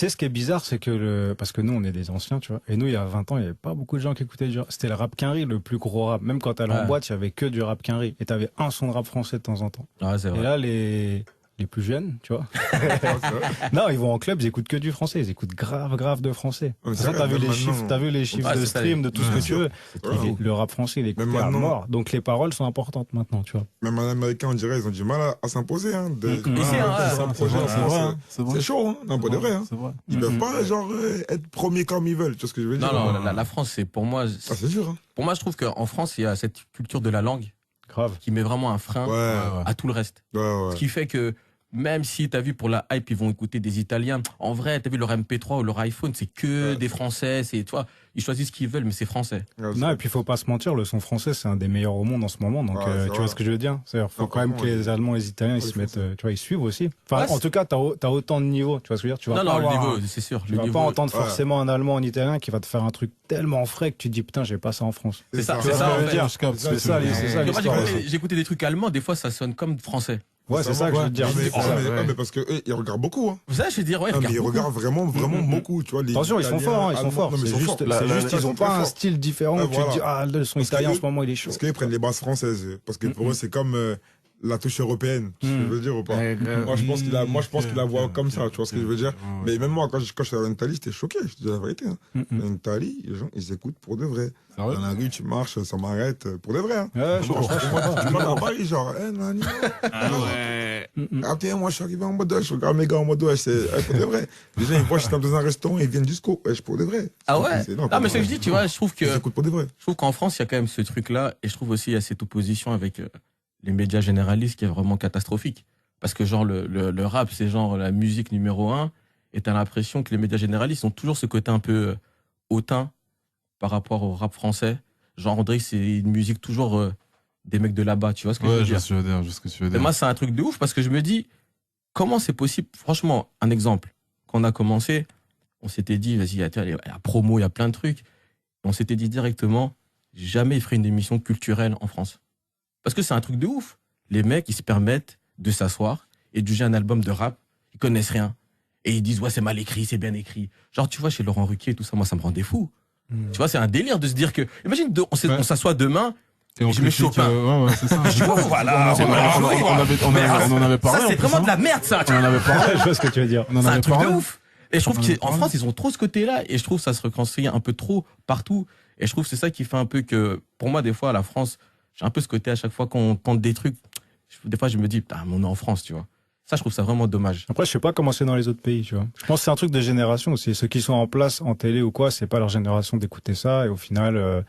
ce qui est bizarre, c'est que parce que nous, on est des anciens, tu vois. Et nous, il y a 20 ans, il n'y avait pas beaucoup de gens qui écoutaient du rap. C'était le rap quinri, le plus gros rap. Même quand t'allais en Ouais. boîte, il y avait que du rap quinri. Et t'avais un son de rap français de temps en temps. Ouais, c'est Et vrai. là, les plus jeunes, tu vois. Ouais, c'est vrai. Non, ils vont en club, ils écoutent que du français. Ils écoutent grave de français. Ouais, c'est Ça, vrai, t'as vu même les maintenant, chiffres, t'as vu les chiffres Ouais, de c'est ça, stream, de tout ce ouais, que tu veux. C'est vrai. Le rap français, il est écouté Même à maintenant. mort. Donc les paroles sont importantes maintenant, tu vois. Même en américain, on dirait, ils ont du mal à s'imposer. Hein, Ici, hein, de s'imposer en C'est français. vrai, hein, c'est vrai. C'est chaud, hein. Non, pas de vrai. Hein. C'est vrai. Ils peuvent pas, genre, être premiers comme ils veulent. Tu vois ce que je veux dire? Non, la France, c'est pour moi. Ah, c'est dur, hein. Pour moi, je trouve qu'en France, il y a cette culture de la langue Grave. qui met vraiment un frein Ouais, à tout le reste. ouais, Ce ouais. qui fait que même si tu as vu pour la hype, ils vont écouter des Italiens. En vrai, tu as vu leur MP3 ou leur iPhone, c'est que Ouais. des Français. C'est, tu vois, ils choisissent ce qu'ils veulent, mais c'est français. Ouais, Non, et puis il faut pas se mentir, le son français, c'est un des meilleurs au monde en ce moment. Donc, Ouais, c'est tu vois vrai. ce que je veux dire? C'est-à-dire, faut Non, quand même que franchement, les Allemands et les Italiens, ils ouais, se ils mettent, font ça. tu vois, ils suivent aussi. Enfin, Ouais, en tout cas, t'as autant de niveaux. Tu vois ce que je veux dire? Tu vas Non, pas le avoir niveau, c'est sûr. tu Le vas niveau, pas entendre Ouais. forcément un Allemand ou un Italien qui va te faire un truc tellement frais que tu te dis, putain, j'ai pas ça en France. c'est ça, Tu c'est vois ça, ce que en je veux fait. dire? Je capte. C'est ça, c'est ça Moi, l'histoire. j'ai écouté des trucs allemands, des fois, ça sonne comme français. Ouais, c'est ça que je veux te dire. Mais, C'est ça. mais parce que eux, ils regardent beaucoup. Hein. Ça, je veux dire, ouais, Non, mais ils regarde beaucoup. regardent vraiment beaucoup. Tu vois, les Attention, ils sont Italiens, forts, hein, ils sont Allemands. forts. Non, mais C'est ils sont juste, forts. c'est Là, juste, ils ils sont ont très pas un forts. style différent Ouais, où tu te dis, voilà. le son Parce que italien en eux- ce moment, il est chaud. Parce qu'ils prennent les bases françaises. Parce que pour eux, c'est comme la touche européenne. Tu sais ce que je veux dire ou pas? Moi, je pense qu'il la voit comme ça. Tu vois ce que je veux dire? Mais même moi, quand je suis allé en Italie, j'étais choqué. Je te dis la vérité. Hein. En Italie, les gens, ils écoutent pour de vrai. Sérieux? Dans la rue, tu marches, ça m'arrête. Pour de vrai. Hein. Ouais, je comprends. Tu demandes à Paris, genre, nani. Ah ouais. Ah, tiens, moi, je suis arrivé en mode wesh, je regarde mes gars en mode wesh, c'est pour de vrai. Les gens, ils voient, je suis dans un restaurant, ils viennent jusqu'au wesh, pour de vrai. Ah ouais? Non, Ah, mais ce que je dis, tu vois, je trouve Ils que. écoutent pour de vrai. Je trouve qu'en France, il y a quand même ce truc-là, et je trouve aussi il y a cette opposition avec les médias généralistes qui est vraiment catastrophique. Parce que genre le rap, c'est genre la musique numéro 1, Et t'as l'impression que les médias généralistes ont toujours ce côté un peu hautain par rapport au rap français. Genre, on dirait que c'est une musique toujours des mecs de là-bas, tu vois ce que je veux dire? Je vois ce que tu veux Et dire. moi, c'est un truc de ouf parce que je me dis, comment c'est possible? Franchement, un exemple. Quand on a commencé, on s'était dit, vas-y, il y a promo, il y a plein de trucs. Et on s'était dit directement, jamais il ferait une émission culturelle en France. Parce que c'est un truc de ouf. Les mecs, ils se permettent de s'asseoir et de juger un album de rap. Ils connaissent rien. Et ils disent, ouais, c'est mal écrit, c'est bien écrit. Genre, tu vois, chez Laurent Ruquier et tout ça, moi, ça me rendait fou. Tu vois, c'est un délire de se dire que. Imagine, on s'assoit demain. Et on je mets critique, Chopin. ouais, c'est ça. Je vois, voilà, c'est mal joué. On en avait parlé. Ça, c'est en plus, vraiment hein. de la merde, ça. tu On vois. en avait parlé. Je vois ce que tu veux dire. On en C'est un avait truc parlé. de ouf. Et je trouve On en avait qu'en parlé. France, ils ont trop ce côté-là. Et je trouve que ça se reconstruit un peu trop partout. Et je trouve que c'est ça qui fait un peu que, pour moi, des fois, la France, j'ai un peu ce côté à chaque fois qu'on tente des trucs. Des fois, je me dis, putain, mais on est en France, tu vois. Ça, je trouve ça vraiment dommage. Après, je sais pas comment c'est dans les autres pays, tu vois. Je pense que c'est un truc de génération aussi. Ceux qui sont en place en télé ou quoi, c'est pas leur génération d'écouter ça. Et au final,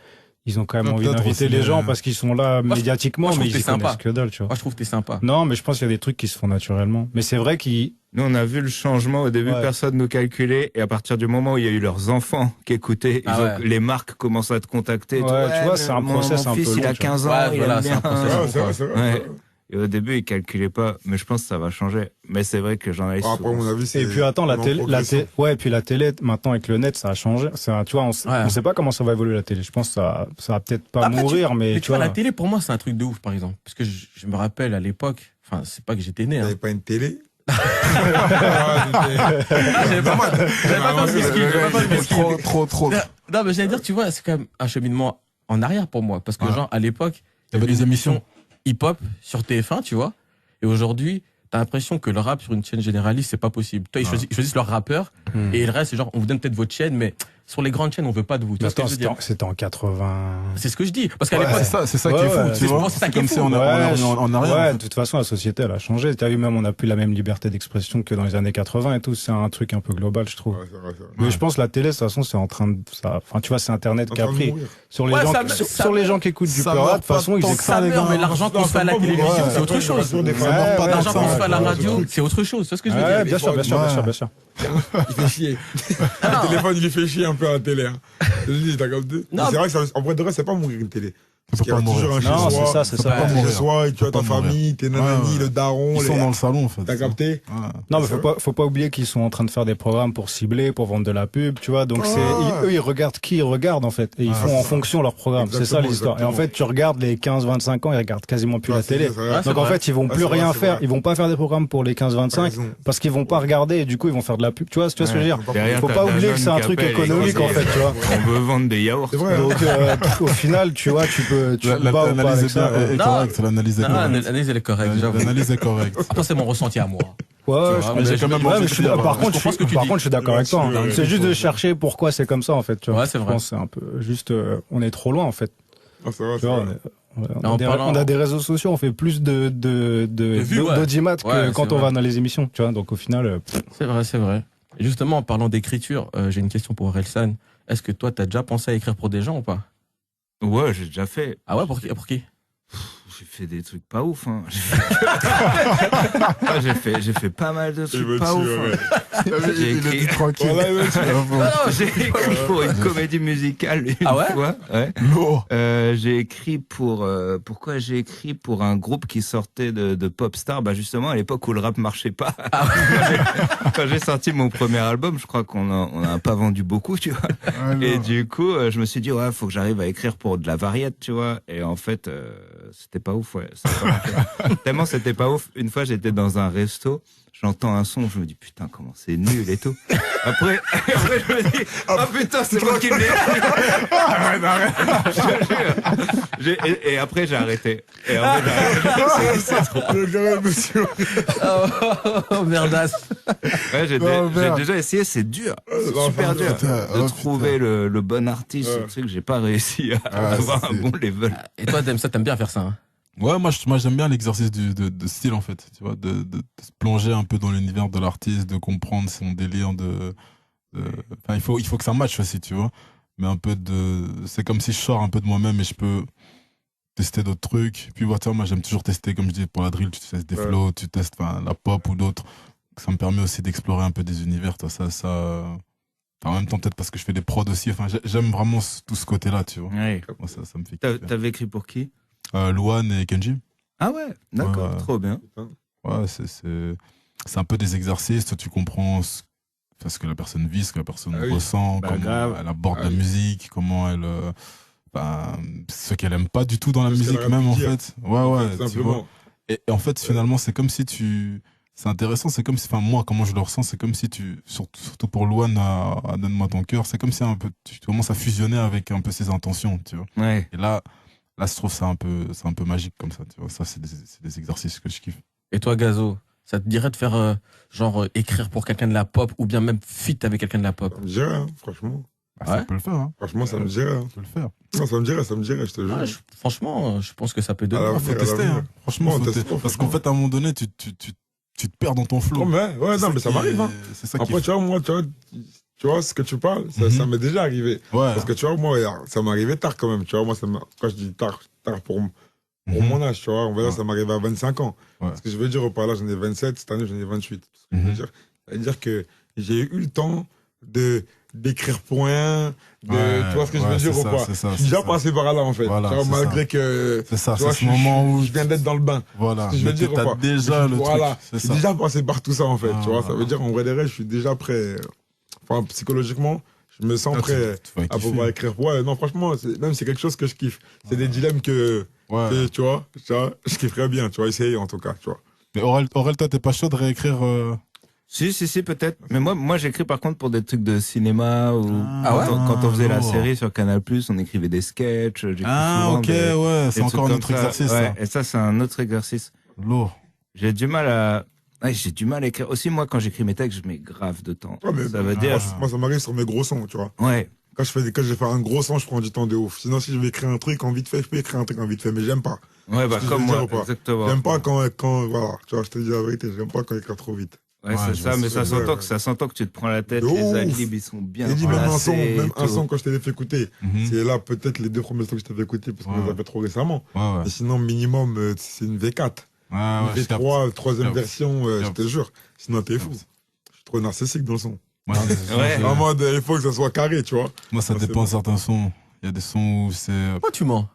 ils ont quand même Ouais, envie peut-être d'inviter aussi, les gens mais- parce qu'ils sont là Moi, je- médiatiquement, moi, je mais trouve ils que y c'est sympa. connaissent que dalle, tu vois. Moi, je trouve que t'es sympa. Non, mais je pense qu'il y a des trucs qui se font naturellement. Mais c'est vrai qu'ils... Nous, on a vu le changement. Au début, Ouais. personne nous calculait. Et à partir du moment où il y a eu leurs enfants qui écoutaient, Ah ouais. les marques commencent à te contacter. Ouais, tout, tu vois, mais c'est un mon process un fils, peu il long, a tu vois. 15 ans, Ouais, il voilà, aime c'est un bien. process. Ouais, c'est vrai, c'est vrai. Ouais. Et au début, ils calculaient pas. Mais je pense que ça va changer. Mais c'est vrai que j'en ai Après, à mon avis, c'est. Et puis attends, la en télé, progression. ouais, et puis la télé, maintenant avec le net, ça a changé. Tu vois, Ouais. on sait pas comment ça va évoluer la télé. Je pense que ça va peut-être pas Après, mourir, mais Mais tu tu vois, vois. la télé, pour moi, c'est un truc de ouf, par exemple. Parce que je me rappelle à l'époque, enfin, c'est pas que j'étais né. Il n'y Hein. avait pas une télé. J'avais pas fait ce skill, j'avais pas fait ce skill. Trop. Non, mais j'allais dire, tu vois, c'est quand même un cheminement en arrière pour moi. Parce que, Ouais. genre, à l'époque, Il y avait des émissions. hip-hop sur TF1, tu vois. Et aujourd'hui, t'as l'impression que le rap sur une chaîne généraliste, c'est pas possible. Toi, ils choisissent leur rappeur. Et le reste, c'est genre, on vous donne peut-être votre chaîne, mais sur les grandes chaînes, on veut pas de vous. Tu vois ce que Attends, je veux dire? c'était en 80. C'est ce que je dis. Parce qu'à Ouais. l'époque, C'est ça qui Ouais, est fou, ouais. tu C'est vois. pour ça qui est comme fou. si on est en arrière. Ouais, en fait. de toute façon, la société, elle a changé. T'as vu, même, on n'a plus la même liberté d'expression que dans les années 80 et tout. C'est un truc un peu global, je trouve. Ouais, c'est vrai, c'est vrai. Mais je pense que la télé, de toute façon, c'est en train de, enfin, tu vois, c'est Internet En qui a train de pris. mourir. Sur les Ouais, gens, ça- sur, ça- sur les gens qui écoutent du ça peur, de meurt toute façon, pas ils tant que écoutent. ça meurt, mais gars. l'argent qu'on se fait à la Non, télévision, ouais, c'est autre chose. ouais, Ouais, L'argent qu'on se fait à la ouais, radio, ouais. c'est autre chose. C'est ce que je veux Ouais, dire. bien sûr, bien sûr, bien sûr, bien sûr. Il fait chier. Ah, Le téléphone, il lui fait chier un peu à la télé. Hein. Je te dis, t'as capté. Non, C'est vrai que ça, en vrai de vrai, c'est pas mourir une télé. Ça Parce qu'il y peut a pas toujours un mourir. Non, chez-soi. c'est ça, c'est Ça ça. peut pas Chez mourir. soi, et tu as ta Faut pas mourir. famille, tes nanani, Ouais. le daron. Ils sont dans le salon, en fait. T'as capté? Ouais. Non, mais C'est faut pas oublier qu'ils sont en train de faire des programmes pour cibler, pour vendre de la pub, tu vois. Donc eux, ils regardent qui ils regardent, en fait. Et ils font c'est en ça. fonction leur programme. C'est ça Exactement, l'histoire. Et en exactement. fait, tu regardes les 15-25 ans, ils regardent quasiment plus la télé. Ouais, c'est Donc en vrai. fait, ils vont Ouais, plus c'est vrai, rien c'est faire. vrai. Ils vont pas faire des programmes pour les 15-25 T'as raison. parce qu'ils vont pas regarder et du coup, ils vont faire de la pub. Tu vois ce que je veux dire? Derrière, Faut t'as pas oublier Danone que c'est un qui truc appelle et économique, qui en dit, fait, tu vois. On veut vendre des yaourts. C'est vrai. Donc, au final, tu vois, tu te bats ou pas L'analyse avec est ça. bien, est Non. correcte. L'analyse est Non, correcte. l'analyse, elle est correcte, j'avoue. L'analyse est correcte. Après, c'est mon ressenti à moi. Ouais, Tu je vois, comprends. mais j'ai quand même Ouais, envie mais de je suis- dire, par je contre, comprends ce que tu dis. je suis d'accord avec toi. hein. Ouais, C'est juste de ouais. chercher pourquoi c'est comme ça, en fait. Tu vois. Ouais, c'est Je vrai. pense que c'est un peu juste, on est trop loin, en fait. Ah, c'est vrai, Tu c'est vois, vrai. En parlant- on a des réseaux sociaux, on fait plus vues, ouais. d'audimat que Ouais, quand c'est on vrai. va dans les émissions. Tu vois, donc au final, C'est vrai, c'est vrai. Et justement, en parlant d'écriture, j'ai une question pour Relsan. Est-ce que toi, t'as déjà pensé à écrire pour des gens ou pas? Ouais, j'ai déjà fait. Ah ouais, pour qui? Pour qui? J'ai fait des trucs pas ouf. Hein. J'ai fait pas mal de Il trucs me pas tue, ouf. ouais. Hein. J'ai Il a écrit... dit tranquille. Voilà, il me tue. Non, j'ai écrit pour une comédie musicale une Ah ouais fois. Ouais. Lourd. J'ai écrit pour pourquoi j'ai écrit pour un groupe qui sortait de pop star, bah justement à l'époque où le rap marchait pas. Ah Quand j'ai sorti mon premier album, je crois on a pas vendu beaucoup, tu vois. Et du coup, je me suis dit ouais, faut que j'arrive à écrire pour de la variété, tu vois. Et en fait, c'était pas ouf, ouais. Ça a pas marché. Tellement c'était pas ouf. Une fois, j'étais dans un resto. J'entends un son, je me dis putain comment c'est nul et tout. Après je me dis ah putain c'est moi qui l'ai écrit. Et après j'ai arrêté. Et après j'ai arrêté. Le gars, monsieur. Oh, merdasse. Ouais, j'ai Oh, merde. déjà essayé, c'est dur, c'est non, super dur putain, de oh, trouver le bon artiste. Ouais. Ce truc j'ai pas réussi à Ah, avoir un c'est- bon level. Et toi, t'aimes bien faire ça, hein? Ouais, moi j'aime bien l'exercice de style en fait, tu vois, de se plonger un peu dans l'univers de l'artiste, de comprendre son délire, enfin, il faut que ça matche aussi, tu vois. Mais un peu c'est comme si je sors un peu de moi-même et je peux tester d'autres trucs. Puis voilà, moi j'aime toujours tester, comme je dis, pour la drill, tu testes des Ouais. flows, tu testes enfin, la pop ou d'autres. ça me permet aussi d'explorer un peu des univers, toi, en même temps, peut-être parce que je fais des prods aussi. Enfin, j'aime vraiment tout ce côté-là, tu vois. Ouais. Moi, ça me fait kiffer. T'avais écrit pour qui? Luan et Kenji. Ah ouais, d'accord, Ouais. trop bien. Ouais, c'est un peu des exercices. Toi, tu comprends ce que la personne vit, ce que la personne Ah oui. ressent, Bah, comment grave. elle aborde Ah la oui. musique, comment elle. Ce qu'elle aime pas du tout dans la Ce qu'elle musique, aurait même, pu en dire. fait. Ouais, Tout tu vois. simplement. Et en fait, finalement, c'est comme si tu. C'est intéressant, c'est comme si. Enfin, moi, comment je le ressens, c'est comme si tu. Surtout pour Luan à Donne-moi ton cœur, c'est comme si un peu. Tu commences à fusionner avec un peu ses intentions, tu vois. Ouais. Et là, je trouve ça c'est un peu magique comme ça, tu vois. Ça, c'est des exercices que je kiffe. Et toi, Gazo, ça te dirait de faire écrire pour quelqu'un de la pop ou bien même feat avec quelqu'un de la pop? Ça me dirait, hein, franchement. Bah, ça Ouais. peut le faire, hein. Franchement, ça me dirait. hein. Ça peut le faire. Non, ça me dirait, je te jure. Ah, franchement, je pense que ça peut donner. Alors, Faut à tester, l'avenir. hein. Franchement, Non, faut teste tester. pas, Parce qu'en franchement. fait, à un moment donné, tu te perds dans ton flow. Non, mais, ouais, non, mais ça m'arrive, hein. C'est ça qui Après, tu vois, moi, tu vois ce que tu parles, Mhm. ça m'est déjà arrivé. Ouais. Parce que tu vois, moi, ça m'est arrivé tard quand même. Tu vois, moi, quand je dis tard pour Mhm. mon âge, tu vois, on va dire, Ouais. ça m'est arrivé à 25 ans. Ouais. Ce que je veux dire, au par là, j'en ai 27, cette année, j'en ai 28. Ce que je veux Mhm. dire, c'est-à-dire que j'ai eu le temps d'écrire point, Ouais, tu vois ce que je ouais, veux dire c'est ou ça, pas c'est ça, Je suis c'est déjà ça. passé par là, en fait. Voilà, Tu vois, c'est malgré que, C'est ça, tu vois, c'est ce moment où. je viens d'être dans le bain. Voilà. Ce que je veux Mais dire ou t'as pas déjà le Voilà, truc. C'est je suis ça. déjà passé par tout ça, en fait. Ah, tu vois, ça voilà. veut dire, en vrai des vrais, je suis déjà prêt. Enfin, psychologiquement, je me sens Ah, prêt tu vas à kiffer. pouvoir écrire. Ouais, non, franchement, même c'est quelque chose que je kiffe. C'est des dilemmes que, Ouais. tu vois, je kifferais bien, tu vois, essayer en tout cas, tu vois. Mais Aurel, toi, t'es pas chaud de réécrire. Si, peut-être. Mais moi, j'écris par contre pour des trucs de cinéma ou Ah ouais quand on faisait la lourd. série sur Canal+, on écrivait des sketchs. J'écris Ah, souvent ok, des ouais. C'est trucs encore un comme autre ça. exercice, Ouais, ça. et ça, c'est un autre exercice. Lourd. J'ai du mal à écrire. Aussi, moi, quand j'écris mes textes, je mets grave de temps. Ouais, mais Ça veut Ah. dire, moi, ça m'arrive sur mes gros sons, tu vois. ouais, Quand je vais faire un gros son, je prends du temps de ouf. Sinon, si je vais écrire un truc en vite fait, je peux écrire un truc en vite fait, mais j'aime pas. bah, Ce que je comme veux dire moi, ou pas exactement. J'aime pas quand, voilà, tu vois, je te dis la vérité, j'aime pas quand il écrit trop vite. Ouais, Ouais, c'est je ça, vois mais ce que ça je veux s'entend dire. ça s'entend que tu te prends la tête, De les ouf. adlibs, ils sont bien J'ai dit même un son, placés et même un tout. son quand je t'avais fait écouter. Mhm. C'est là peut-être les 2 premiers sons que je t'avais écouté parce qu'on Ouais. les a fait trop récemment. Ouais. Et sinon, minimum, c'est une V4. Ouais, Une je capte. V3, troisième Je capte. version, je capte. te jure. Sinon, t'es Je fou. capte. Je suis trop narcissique dans le son. Ouais, Ouais. En mode, il faut que ça soit carré, tu vois. Moi, ça Ah, c'est dépend bon. de certains sons. Il y a des sons où c'est. Pourquoi tu mens?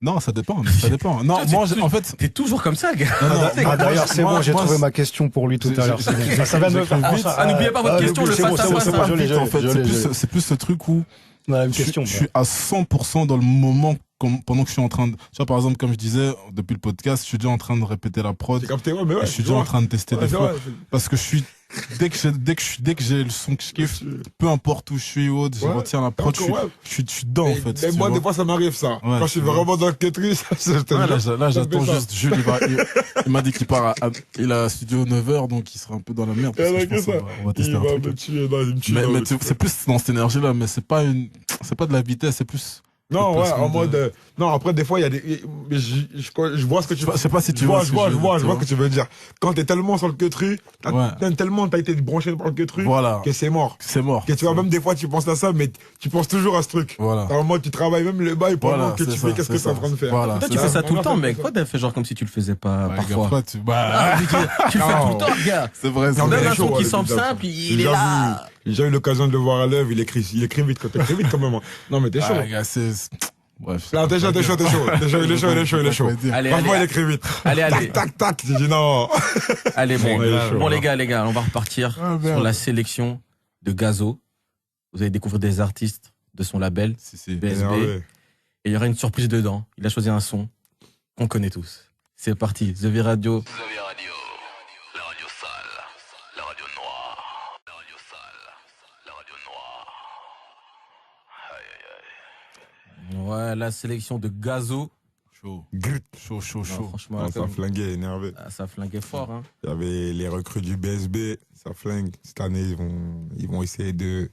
Non, ça dépend. Ça dépend. Non, Toi, moi, c'est en fait. T'es toujours comme ça, gars. D'ailleurs, c'est moi- bon, j'ai moi, trouvé c'est- ma question pour lui tout à l'heure. c'est bon. Ça vient de me faire j'écris vite. penser. Ah, n'oubliez pas votre question, le c'est bon, face à c'est bon, face, c'est hein. bon, je l'ai, Vite, en fait. je l'ai. C'est plus ce truc où On a la même je question. suis à 100% dans le moment pendant que je suis en train de. Tu vois, par exemple, comme je disais, depuis le podcast, je suis déjà en train de répéter la prod. J'ai capté, ouais, mais Et ouais. je suis déjà en train de tester des c'est flows. vrai. Parce que je suis. Dès que j'ai le son que je kiffe, peu importe où je suis ou autre, je Ouais. retiens la prod, je Encore, ouais. suis dedans, en fait. Mais tu moi, vois. des fois, ça m'arrive, ça. Quand je suis tu vois. vraiment dans le quêterie, ça, je te Ouais, jure. là, ça j'attends fait ça. juste. Jules, il m'a dit qu'il part il a studio 9h, donc il sera un peu dans la merde. Parce que je pense qu'on va tester Il un va truc. me tuer, non, il me tue. Mais non, c'est plus dans cette énergie-là, mais c'est pas de la vitesse, c'est plus. Non, le ouais, placement en mode. de- Non, après, des fois, il y a des. Mais je vois ce que tu Je sais pas si tu je vois vois, ce je que vois, je je veux vois, dire, je vois tu ce que tu veux dire. Quand t'es tellement sur le queutru, Ouais. t'as été branché par le queutru, Voilà. que c'est mort. C'est mort. Que tu vois, même des fois, tu penses à ça, mais tu penses toujours à ce truc. Voilà. En mode, tu travailles même le bail pendant Voilà, que c'est tu ça, fais qu'est-ce c'est que t'es en ça. train de faire. Voilà, Toi, c'est tu fais ça tout le Non, temps, non, mec. c'est Pourquoi t'as fait genre comme si tu le faisais pas Ouais, parfois? après, tu le fais Ah, tu le fais tout le temps, gars. C'est vrai, c'est Non, mais Même il un est chaud, son qui ouais, semble le Big simple, Jackson. il est là. J'ai déjà eu l'occasion de le voir à l'œuvre, il écrit vite quand t'écris vite quand même. Non, mais t'es chaud. Ah, gars, bref. Là, t'es chaud. Il est chaud. Allez, Franchement, il allez, écrit vite. allez, allez. Tac. J'ai dit non. Allez, bon, Ouais, il est chaud, bon alors. les gars, on va repartir Ah, merde. sur la sélection de Gazo. Vous allez découvrir des artistes de son label, Si. BSB, Énervé. et il y aura une surprise dedans. Il a choisi un son qu'on connaît tous. C'est parti, The V Radio. The V Radio, la radio sale, la radio noire, la radio sale, la radio noire. Aïe, aïe, aïe. Ouais, la sélection de Gazo. Chaud. Grit. Chaud. Non, franchement, Non, ça comme- flinguait, énervé. ça flinguait fort. Hein. Il y avait les recrues du BSB, ça flingue. Cette année, ils vont essayer de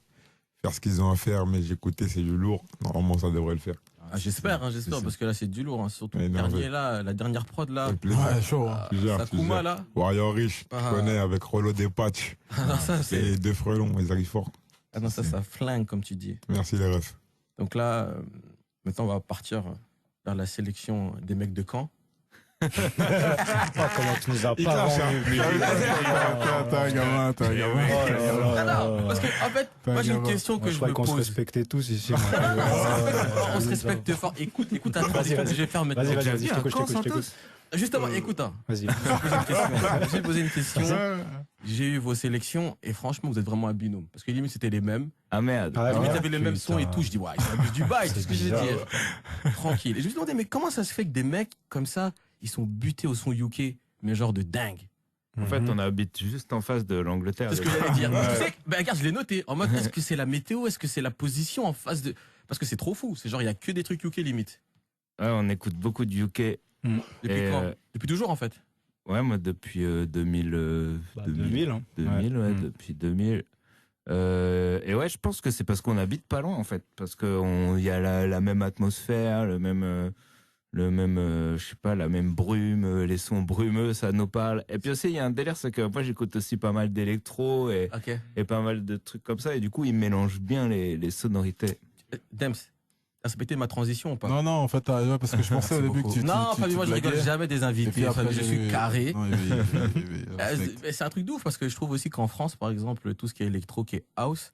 faire ce qu'ils ont à faire, mais j'ai écouté, c'est du lourd. Normalement, ça devrait le faire. Ah, j'espère, Si. parce que là, c'est du lourd. Hein. Surtout le Énervé. dernier, là, la dernière prod, là. Ça fait plaisir. Ouais, chaud. Ah, Plusieurs, Sakuma, plusieurs. là. Warrior Rich, Ah. tu connais, avec Rollo Despatch. Ah, ça, c'est... Et deux frelons, ils arrivent fort. Ah non, ça flingue, comme tu dis. Merci les refs. Donc là, maintenant, on va partir vers la sélection des mecs de Caen. Oh, comment tu nous as Il pas clash, rendu. T'as un gamin, t'as un gamin. Oh là là. Ah non, parce que, en fait, moi, j'ai une question que Je je crois me qu'on se pose. respectait tous ici. moi. On se respecte fort. Écoute la Vas-y, transition que vas-y. je vais faire maintenant. Vas-y, je t'écoute. Justement, écoute, hein. Vas-y. Je vais poser une question. J'ai eu vos sélections et franchement, vous êtes vraiment un binôme. Parce que limite, c'était les mêmes. Ah merde. Ah, Limite, ouais. vous avez les mêmes sons et tout. Je dis, ouais, ils abusent du bail, c'est ce que je veux bizarre, dire. Tranquille. Et je me suis demandé, mais comment ça se fait que des mecs comme ça, ils sont butés au son UK, mais genre de dingue? En fait, on habite juste en face de l'Angleterre. C'est ce que j'allais dire. Tu sais, ben regarde, je l'ai noté. En mode, est-ce que c'est la météo? Est-ce que c'est la position en face de. Parce que c'est trop fou. C'est genre, il y a que des trucs UK limite. Ouais, on écoute beaucoup de UK. Depuis Et, quand? Depuis toujours en fait. Ouais, moi depuis 2000. 2000, hein. 2000, ouais, Mm. depuis 2000. Et ouais, je pense que c'est parce qu'on habite pas loin en fait, parce que il y a la même atmosphère, le même, je sais pas, la même brume, les sons brumeux, ça nous parle. Et puis aussi, il y a un délire, c'est que moi j'écoute aussi pas mal d'électro Ok. et pas mal de trucs comme ça, et du coup ils mélangent bien les sonorités. Dems, t'as respecté ma transition ou pas? Non, en fait, ouais, parce que je pensais au Merci début que beaucoup. tu. Non, tu Fabien, moi je rigole blaguais. jamais des Et puis invités. après, Fabien, je suis carré. Non, Mais c'est un truc de ouf parce que je trouve aussi qu'en France, par exemple, tout ce qui est électro, qui est house,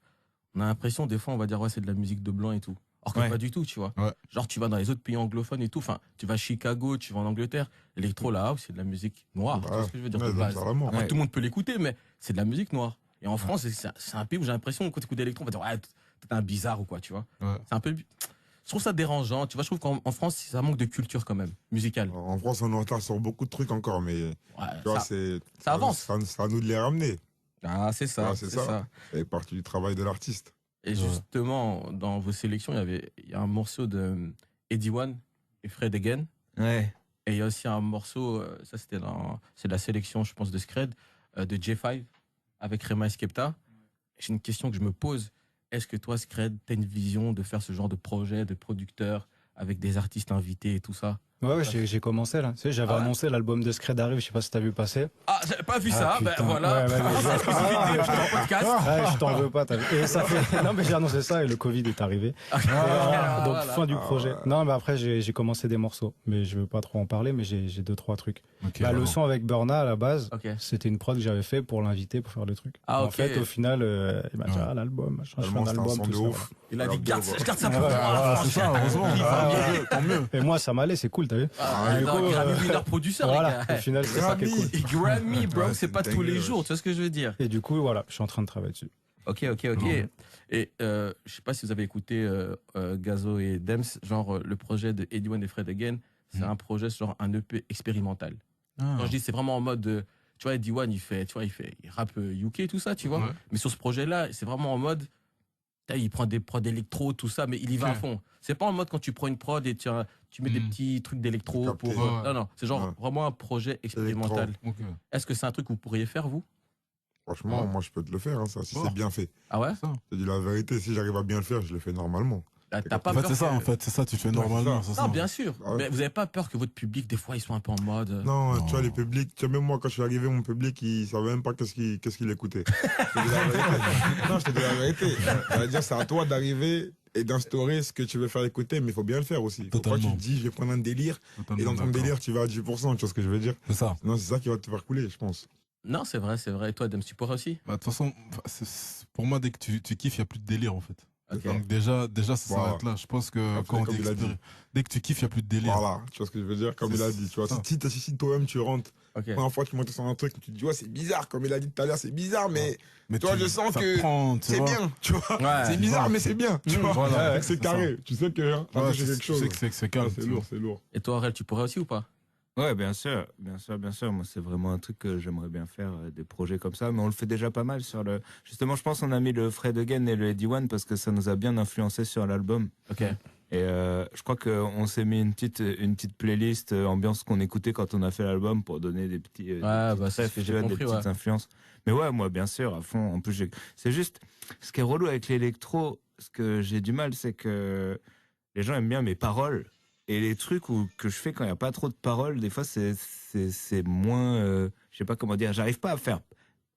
on a l'impression, des fois, on va dire, ouais, c'est de la musique de blanc et tout. Or que Ouais. pas du tout, tu vois. Ouais. Genre, tu vas dans les autres pays anglophones et tout. Enfin, tu vas à Chicago, tu vas en Angleterre. L'électro, la house, c'est de la musique noire. Tu vois ce que je veux dire de base. Carrément. Après, Ouais. tout le monde peut l'écouter, mais c'est de la musique noire. Et en France, c'est un pays où j'ai l'impression, quand tu écoutes l'électro, on va dire, ouais, t'es un bizarre ou quoi, tu vois. Ouais. C'est un peu. Je trouve ça dérangeant. Tu vois, je trouve qu'en France, ça manque de culture quand même, musicale. En France, on est en retard sur beaucoup de trucs encore, mais Ouais, tu vois, c'est. ça avance. C'est à nous de les ramener. Ah, c'est ça. Ah, c'est ça. C'est partie du travail de l'artiste. Et justement, dans vos sélections, il y a un morceau de Eddie One et Fred Again. Ouais. Et il y a aussi un morceau, ça c'est la sélection, je pense, de Scred, de J5 avec Rema et Skepta. J'ai une question que je me pose. Est-ce que toi, Scred, t'as une vision de faire ce genre de projet, de producteur, avec des artistes invités et tout ça? Ouais, j'ai commencé là. Tu sais, j'avais Ah ouais annoncé l'album de Scred arrive, je sais pas si t'as vu passer. Ah, j'avais pas vu ça, ben putain. voilà. Ouais, ouais, Ah, c'est la exclusivité, je suis en podcast. Ouais, je t'en veux pas, t'as vu. Et ça fait. Non, mais j'ai annoncé ça et le Covid est arrivé. Ah, Donc, voilà. fin du projet. Non, mais après, j'ai commencé des morceaux. Mais je veux pas trop en parler, mais j'ai 2-3 trucs. Le son avec Burna à la base, Ok. c'était une prod que j'avais fait pour l'inviter pour faire le truc. Ah, En ok. fait, au final, il m'a dit, l'album, machin, je fais Tellement un c'est un album, son tout de ça. ouf. Il a dit, Alors, je garde ça pour Ouais, moi. c'est ça, heureusement. Tant mieux. Et moi, ça m'allait, c'est cool, t'as vu? Ah, Du non, coup, Grammy winner producer, Voilà, les gars. au final, c'est ça qui est cool. Et Grammy, bro, Ouais, c'est pas c'est tous les dingue, jours, tu vois ce que je veux dire? Et du coup, voilà, je suis en train de travailler dessus. Ok. Et je sais pas si vous avez écouté Gazo et Dems, genre le projet de Eddie One et Fred Again, c'est un projet genre un EP expérimental. Quand je dis c'est vraiment en mode, tu vois, Eddie One il rappe UK et tout ça, tu vois. Ouais. Mais sur ce projet-là, c'est vraiment en mode, il prend des prods d'électro, tout ça, mais il y va à Ok. fond. C'est pas en mode quand tu prends une prod et tu mets des petits trucs d'électro Capté. pour. Ouais. Non, c'est genre Ouais. vraiment un projet expérimental. Ok. Est-ce que c'est un truc que vous pourriez faire, vous? Franchement, Ouais. moi, je peux te le faire, hein, ça, si Ouais. c'est bien fait. Ah ouais? Je te dis la vérité, si j'arrive à bien le faire, je le fais normalement. T'as pas En fait, peur c'est ça, que- en fait, c'est ça, tu fais Ouais, normalement. c'est c'est Non, ça. bien sûr. Ah ouais. Mais vous avez pas peur que votre public, des fois, ils soient un peu en mode. Non, Non. tu vois, les publics, tu vois, même moi, quand je suis arrivé, mon public, il savait même pas qu'est-ce qu'il écoutait. Je te dis la vérité. Non, je te dis la vérité. Ça veut dire, c'est à toi d'arriver et d'instaurer ce que tu veux faire écouter, mais il faut bien le faire aussi. Faut pas que tu Totalement. te dis, je vais prendre un délire, Totalement et dans ton d'accord. délire, tu vas à 10%, tu vois ce que je veux dire? C'est ça. Non, c'est ça qui va te faire couler, je pense. Non, c'est vrai. Et toi, Dems, tu pourrais aussi? Bah, de toute façon, pour moi, dès que tu kiffes, il n'y a plus de délire, en fait. Ok. Donc déjà ça Voilà. s'arrête là. Je pense que Après, quand on comme dit il a dit. dès que tu kiffes, il n'y a plus de délire. Voilà, tu vois ce que je veux dire? Comme C'est il a dit, tu vois. ça. Si toi-même, tu rentres, Ok. la première fois, tu montes sur un truc, tu te dis, ouais, c'est bizarre, comme il a dit tout à l'heure, c'est bizarre, mais Mais toi, je sens ça que prend, tu c'est vois. bien, tu vois. Ouais. C'est bizarre, Voilà. mais c'est bien, tu vois. Voilà, Ouais, c'est carré. Tu sais que, hein, Ouais, c'est quelque chose. c'est calme. C'est tu lourd, vois. c'est lourd. Et toi, Aurel, tu pourrais aussi ou pas? Ouais, bien sûr. Moi, c'est vraiment un truc que j'aimerais bien faire, des projets comme ça. Mais on le fait déjà pas mal sur le. Justement, je pense qu'on a mis le Fred Again et le Eddie One parce que ça nous a bien influencé sur l'album. Ok. Et je crois qu'on s'est mis une petite playlist ambiance qu'on écoutait quand on a fait l'album pour donner des petits. des bah, petites c'est ce refs, que tu j'ai vois, compris, des petites ouais. influences. Mais ouais, moi, bien sûr, à fond. En plus, c'est juste. Ce qui est relou avec l'électro, ce que j'ai du mal, c'est que les gens aiment bien mes paroles. Et les trucs que je fais quand il n'y a pas trop de paroles, des fois, c'est moins. Je sais pas comment dire. J'arrive pas à faire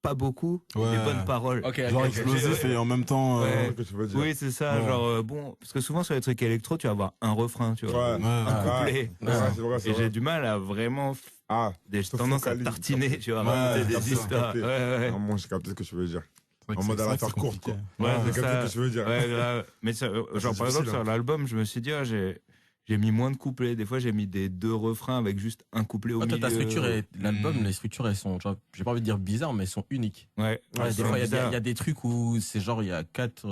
pas beaucoup, et Ouais. des bonnes paroles. Ok, Genre ok, ok. explosif et en même temps. Ouais. que tu veux dire. Oui, c'est ça, Ouais. genre, bon, parce que souvent sur les trucs électro, tu vas avoir un refrain, tu vois. Ouais. Ouais. Un Ah, couplet. ouais, c'est vrai, c'est Et j'ai vrai. du mal à vraiment. Ah, J'ai se tendance à focaliser, tartiner, capté. tu vois, Ouais, raconter capté, des histoires. capté. Ouais, ouais. vraiment, j'ai capté ce que tu veux dire. C'est vrai que En mode c'est à vrai la que c'est faire court, compliqué. quoi. Ouais, J'ai c'est capté ça. ce que tu veux dire. Ouais, grave. Mais ça, genre, c'est par exemple, difficile, sur hein. l'album, je me suis dit, j'ai mis moins de couplets. Des fois, j'ai mis des 2 refrains avec juste un couplet au Toi, milieu. ta structure et l'album, Hmm. les structures, elles sont, tu vois, j'ai pas envie de dire bizarres, mais elles sont uniques. Ouais. Ouais, des c'est fois, il y bizarre. a des trucs où c'est genre, il y a 4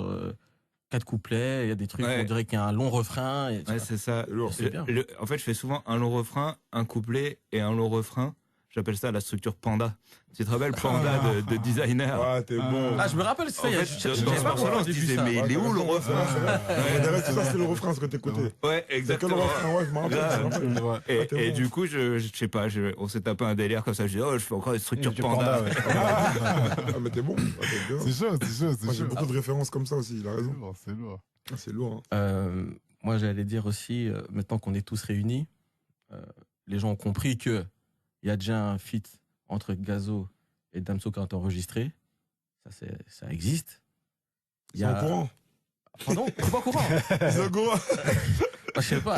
couplets, il y a des trucs où Ouais. on dirait qu'il y a un long refrain. Et, tu Ouais, vois. c'est ça. C'est lourd. C'est bien. En fait, je fais souvent un long refrain, un couplet et un long refrain. J'appelle ça la structure Panda. Tu te rappelles Panda de designer? Ouais, t'es bon. Ah, je me rappelle, c'est ça. En il y a- fait, j'avais dans pas ce morceau-là, on se entendu disait, ça. mais il est où le refrain? On dirait que ça, c'est le refrain, ce que t'écoutais. Ouais, C'est que le exactement. refrain, ouais, je me rappelle. je me rappelle. Ouais. Et, Ah, t'es et bon. du coup, je sais pas, on s'est tapé un délire comme ça. Je dis, oh, je fais encore des structures Du Panda. ouais. Ah, mais t'es bon. Ah, t'es bien. C'est chaud, c'est chaud, c'est Moi, j'ai chaud. beaucoup de références comme ça aussi, il a C'est raison. lourd, c'est lourd. Ah, c'est lourd. Hein. Moi, j'allais dire aussi, maintenant qu'on est tous réunis, les gens ont compris que il y a déjà un feat entre Gazo et Damso qui a été enregistré. Ça existe. Ils sont au courant. Pardon, je suis pas au courant. Ils sont au courant. Je sais pas.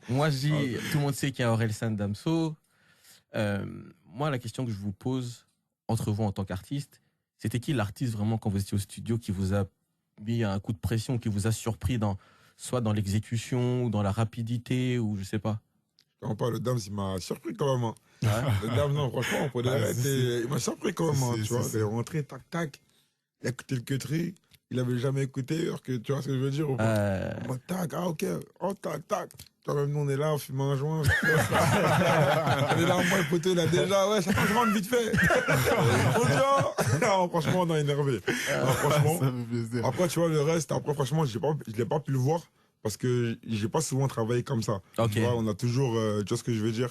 Moi, je dis, tout le monde sait qu'il y a Orelsan Damso. Moi, la question que je vous pose, entre vous en tant qu'artiste, c'était qui l'artiste vraiment quand vous étiez au studio qui vous a mis un coup de pression, qui vous a surpris soit dans l'exécution ou dans la rapidité ou je sais pas. Quand pas, le Dams, il m'a surpris quand même. Hein. Ouais. Le Dams, non, franchement, pour il m'a surpris quand même. Hein, tu vois, il est rentré, tac, tac. Il a écouté le cuttery. Il avait jamais écouté, alors que tu vois ce que je veux dire ou pas En mode, tac, ah ok, oh tac, tac. Toi même nous on est là, on fume un joint. On est là en mode poteau, là déjà, ouais, chacun se rentre vite fait. Non, franchement, non, énervé. Non, franchement. Ça me fait plaisir. Après, tu vois, le reste, après, franchement, je l'ai pas pu le voir parce que j'ai pas souvent travaillé comme ça. Ok. Tu vois, on a toujours, tu vois ce que je veux dire?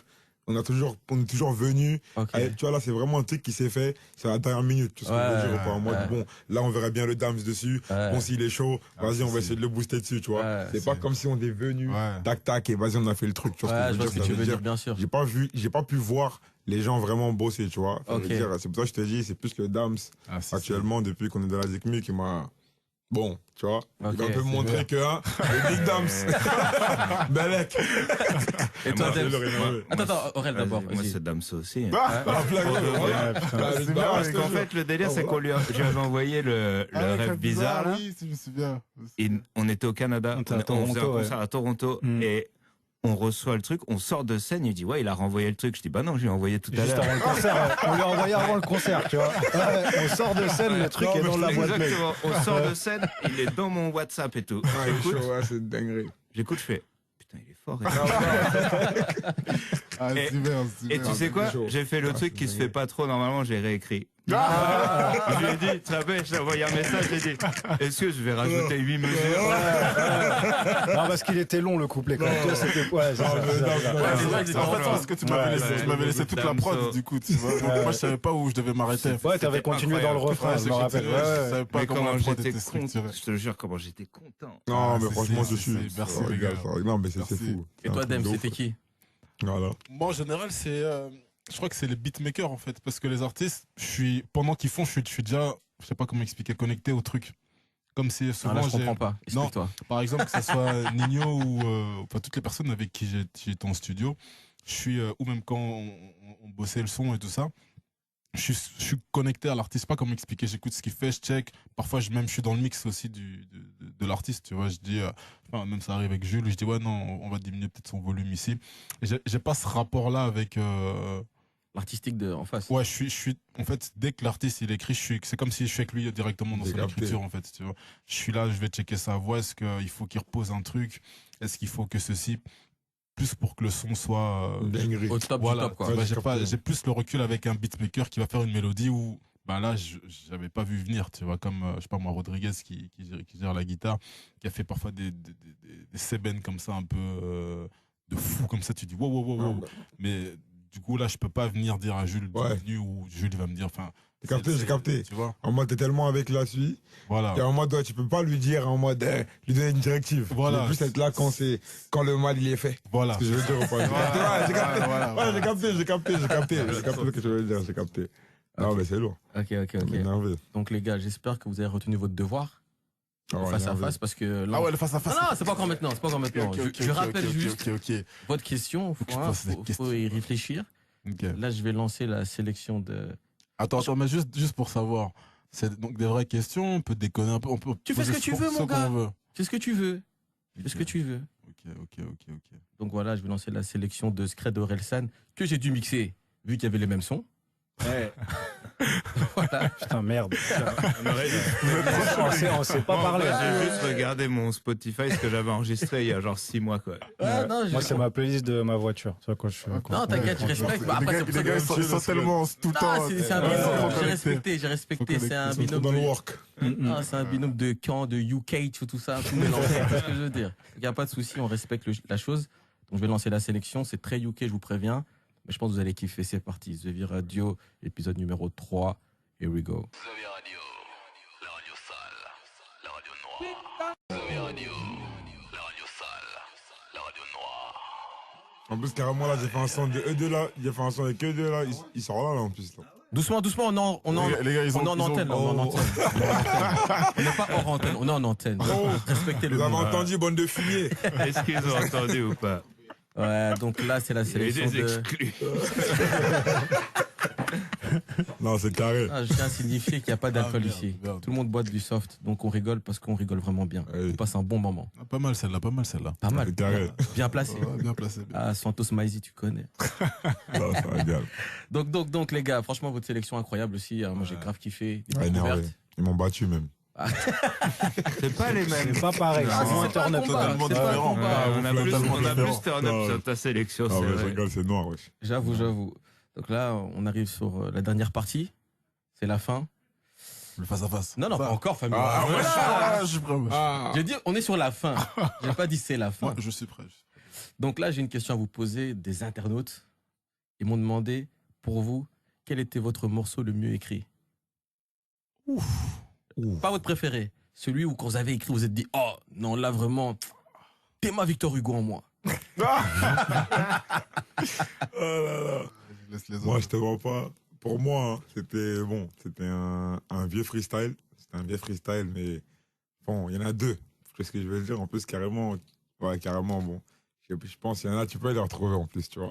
On est toujours venu. Ok. Tu vois, là, c'est vraiment un truc qui s'est fait, c'est à la dernière minute. Tu vois ce que je veux dire? Ou pas? En mode, ouais. bon, là, on verra bien le Dams dessus. Ouais. Bon, s'il est chaud, vas-y, on va essayer de le booster dessus, tu vois. Ouais, c'est pas comme si on est venu, Ouais. tac, tac, et vas-y, on a fait le truc. Tu vois Ouais, ce je que vois je ce que veux tu dire? veux Ça veut dire, bien sûr. j'ai pas pu voir les gens vraiment bosser, tu vois. Ça veut Ok. dire, c'est pour ça que je te dis, c'est plus le Dams, Ah, si, actuellement, depuis qu'on est dans la Zikmu, qui m'a, bon, tu vois, il Ok, va un peu c'est montrer que, hein, le Big Dams. Belek. Et toi, Moi, Dams je l'aurais énervé. Attends, Aurel d'abord. Moi, vas-y. c'est Damso aussi. Ah, la blague, voilà. putain. Ah, C'est bah, bien, je Parce te qu'en jure. fait, le délire, Ah, c'est voilà. qu'on lui avait envoyé le Ah, rêve bizarre, là. Oui, si je me souviens. Et on était au Canada, On était à on faisait un Toronto, concert à Toronto, Mm. et on reçoit le truc, on sort de scène, il dit, ouais, il a renvoyé le truc. Je dis, bah non, je lui ai envoyé tout à Juste l'heure. avant le concert, ouais. On lui a envoyé avant le concert, tu vois. Ouais, on sort de scène, le truc Non, est mais dans la boîte mail. Exactement. On sort de scène, il est dans mon WhatsApp et tout. Ah, il est J'écoute, chaud, ouais, c'est dinguerie. je fais, putain, il est fort. et Ah, Et- c'est bien, c'est Et bien. tu sais quoi? chaud. J'ai fait le Ah, truc c'est qui se dingue. fait pas trop normalement, j'ai réécrit. Je lui ai dit, tu te rappelles, j'ai envoyé un message, j'ai dit, est-ce que je vais rajouter 8 mesures? Non, parce qu'il était long, le couplet, quand même. Tu vois, c'était, ouais, c'est ça, Non, c'est ça, non, c'est ça. non, Ouais, non, c'est vrai, En fait, c'est parce que tu m'avais Ouais, laissé, ouais, tu m'avais laissé toute la prod, Damso. du coup, tu vois. Donc, moi, je savais pas où je devais m'arrêter. Ouais, t'avais C'était continué dans le incroyable. refrain, je me rappelle. Ouais, Je ouais. savais pas Mais comment comment la prod j'étais était structurée. content, je te jure comment j'étais content. Non, Ah, mais c'est- franchement, c'est- je suis. c'est- merci, Oh, les gars. Non, mais c'est Merci. fou. Et toi, Dams, Dams, c'était qui? Voilà. Moi, en général, je crois que c'est les beatmakers, en fait, parce que les artistes, pendant qu'ils font, je suis déjà, je sais pas comment expliquer, connecté au truc. Comme si Ah, souvent là, je j'ai, comprends pas. Explique-toi. par exemple, que ce soit Nino ou, enfin, toutes les personnes avec qui j'étais en studio, ou même quand on bossait le son et tout ça, je suis connecté à l'artiste, pas comment expliquer, j'écoute ce qu'il fait, je check, parfois je suis dans le mix aussi de l'artiste, tu vois, je dis, enfin, même ça arrive avec Jules, je dis ouais non, on va diminuer peut-être son volume ici. Et j'ai pas ce rapport-là avec, L'artistique en face. ouais, en fait, dès que l'artiste il écrit, c'est comme si je suis avec lui directement dans J'ai son capté. écriture, en fait, tu vois. Je suis là, je vais checker sa voix, est-ce qu'il faut qu'il repose un truc, est-ce qu'il faut que ceci, plus pour que le son soit, Dinguerie. Au top voilà, du top, quoi. Ouais, bah, j'ai capté. j'ai plus le recul avec un beatmaker qui va faire une mélodie où, bah là, j'avais pas vu venir, tu vois, comme, je sais pas moi, Rodriguez qui gère la guitare, qui a fait parfois des sébènes comme ça, un peu, de fou, comme ça, tu dis, wow, wow, wow, wow. Ah, Mais, du coup, là, je peux pas venir dire à Jules, Ouais. bienvenue, ou Jules va me dire, enfin. J'ai capté, j'ai capté. Tu vois, En mode, t'es tellement avec la suite. voilà. Et en mode, ouais, tu peux pas lui dire en mode, lui donner une directive. Voilà. Tu veux plus être là quand le mal il est fait. Voilà. Ce que je veux dire ou pas. J'ai capté, ouais, j'ai capté. Voilà, Ouais, voilà. j'ai capté ce que tu veux dire, j'ai capté. Non, mais c'est lourd. Ok. On est énervé. Donc les gars, j'espère que vous avez retenu votre devoir Oh, face à énervé. face parce que là, Ah ouais, le face à face. non, c'est pas encore maintenant, c'est pas encore maintenant. Je rappelle juste Ok. votre question, Faut que je pose des faut questions. y réfléchir. Ok. Là, je vais lancer la sélection de... Attends, mais juste pour savoir. C'est donc des vraies questions, on peut déconner un peu. On peut Tu fais ce poser que tu veux, ce mon gars. qu'on veut. Fais ce que tu veux. Fais ce que tu veux. Ok. Donc voilà, je vais lancer la sélection de Scred Orelsan que j'ai dû mixer vu qu'il y avait les mêmes sons. Ouais. Voilà. Putain, merde. On On s'est pas Moi, parlé. J'ai juste regardé mon Spotify, ce que j'avais enregistré il y a genre 6 mois, quoi. Ouais, non, Moi, c'est ma playlist de ma voiture. Tu vois, quand je suis. Non, t'inquiète, je respecte. Bah, après, c'est pour ça Les gars, que... ils sont tellement tout le temps. Ah, c'est un Ouais, binôme. ouais, J'ai respecté. C'est un Ils sont trop binôme dans le de... work. Ah, c'est un binôme de Caen, de UK, tout ça, tout mélangé. C'est ce que je veux dire. Il n'y a pas de souci, on respecte la chose. Donc, je vais lancer la sélection. C'est très UK, je vous préviens. Mais je pense que vous allez kiffer. C'est parti. The V Radio, épisode numéro 3. Here we go. The V Radio, la radio sale, la radio noire. The V Radio, la radio sale, la radio noire. En plus, carrément, là, j'ai fait un son de eux deux là. J'ai fait un son avec eux deux là. Il sort là, en plus. Là. Doucement, on est Les gars, ils ont- en ils ont- antenne. Là, on est en antenne. On n'est pas hors antenne, on est en antenne. Oh. Respectez le Vous avez monde. entendu, bande de fumier. Est-ce qu'ils ont entendu ou pas? Ouais, donc là, c'est la Il y a sélection des de... exclus. Non, c'est carré. Ah, je tiens à signifier qu'il n'y a pas d'alcool merde, ici. merde. Tout le monde boit du soft, donc on rigole parce qu'on rigole vraiment bien. Oui. On passe un bon moment. Ah, pas mal celle-là. Pas mal. C'est carré. Bien placé. Ouais, bien placé. Ah, Santos Maizi, tu connais. Non, ça régale. Donc, les gars, franchement, votre sélection incroyable aussi. Moi, j'ai grave kiffé. Des Ouais, énervé. découvertes. Ils m'ont battu même. C'est pas les mêmes. C'est pas pareil. Ah, C'est moins c'est pas un turn-up. combat, totalement c'est pas un différent. combat. Ouais, on a plus, totalement on a différent. plus turn-up Non. sur ta sélection, Ah c'est ouais, je vrai. rigole, c'est noir, wesh. J'avoue. Donc là, on arrive sur la dernière partie. C'est la fin. Le face à face. Non, pas encore, famille. Ah, Voilà. Ah, je suis prêt. wesh. Ah, J'ai dit, on est sur la fin. J'ai pas dit c'est la fin. Ouais, je suis prêt. Donc là, j'ai une question à vous poser des internautes. Ils m'ont demandé, pour vous, quel était votre morceau le mieux écrit? Pas votre préféré. Celui où quand vous avez écrit, vous vous êtes dit, oh non, là vraiment, t'es ma Victor Hugo en moi. oh là là. Je laisse les Moi, autres. je te vois pas. Pour moi, hein, c'était bon, c'était un vieux freestyle. C'était un vieux freestyle, mais bon, il y en a deux. Tu vois ce que je veux dire? En plus, carrément, ouais, carrément, bon. Je pense qu'il y en a, tu peux les retrouver en plus, tu vois.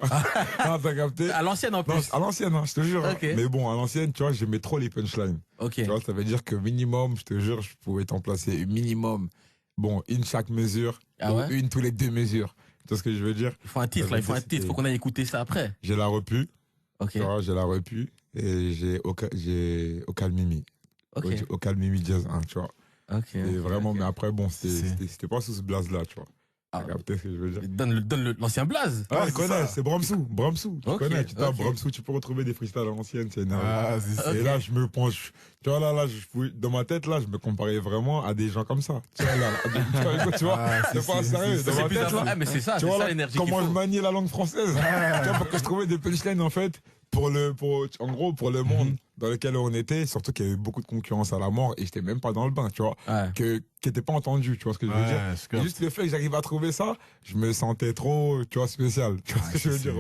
Non, t'as capté? À l'ancienne en Non, plus. à l'ancienne, hein, je te jure. hein. Ok. Mais bon, à l'ancienne, tu vois, j'aimais trop les punchlines. Ok. Tu vois, ça veut dire que minimum, je te jure, je pouvais t'en placer minimum. Bon, une chaque mesure, Ah ou ouais? une tous les 2 mesures. Tu vois ce que je veux dire? Il faut un titre, là, il faut un titre. Faut qu'on aille écouter ça après. J'ai la repu, Ok. tu vois, j'ai la repu, et j'ai Okal Mimi. Ok. Okal Mimi Jazz 1, tu vois. Ok. Et vraiment, ok. mais après, bon, C'est- c'était pas sous ce blaze-là, tu vois. Ah. T'as capté ce que je veux dire? Donne l'ancien blaze. Ah, c'est tu connais, ça. c'est Bramsou. Tu Ok, connais, tu tapes ok. Bramsou, tu peux retrouver des freestyles à l'ancienne, c'est énervé. Ah, c'est ça. Ok. Et là, je me penche. Tu vois, là, dans ma tête, là, je me comparais vraiment à des gens comme ça. Tu vois, là, tu vois, Ah, c'est pas sérieux. Dans C'est ma plus tête, avant. là, Ah, mais c'est ça, tu c'est vois, ça là, l'énergie qu'il comment je faut. maniais la langue française. Tu vois, pour que je trouvais des punchlines, en fait, en gros, pour le monde dans lequel on était, surtout qu'il y avait beaucoup de concurrence à la mort et j'étais même pas dans le bain, tu vois, Ouais. qui était pas entendu, tu vois ce que je veux dire. Ouais, je Et capte. juste le fait que j'arrive à trouver ça, je me sentais trop, tu vois, spécial. Tu vois ce que je veux dire.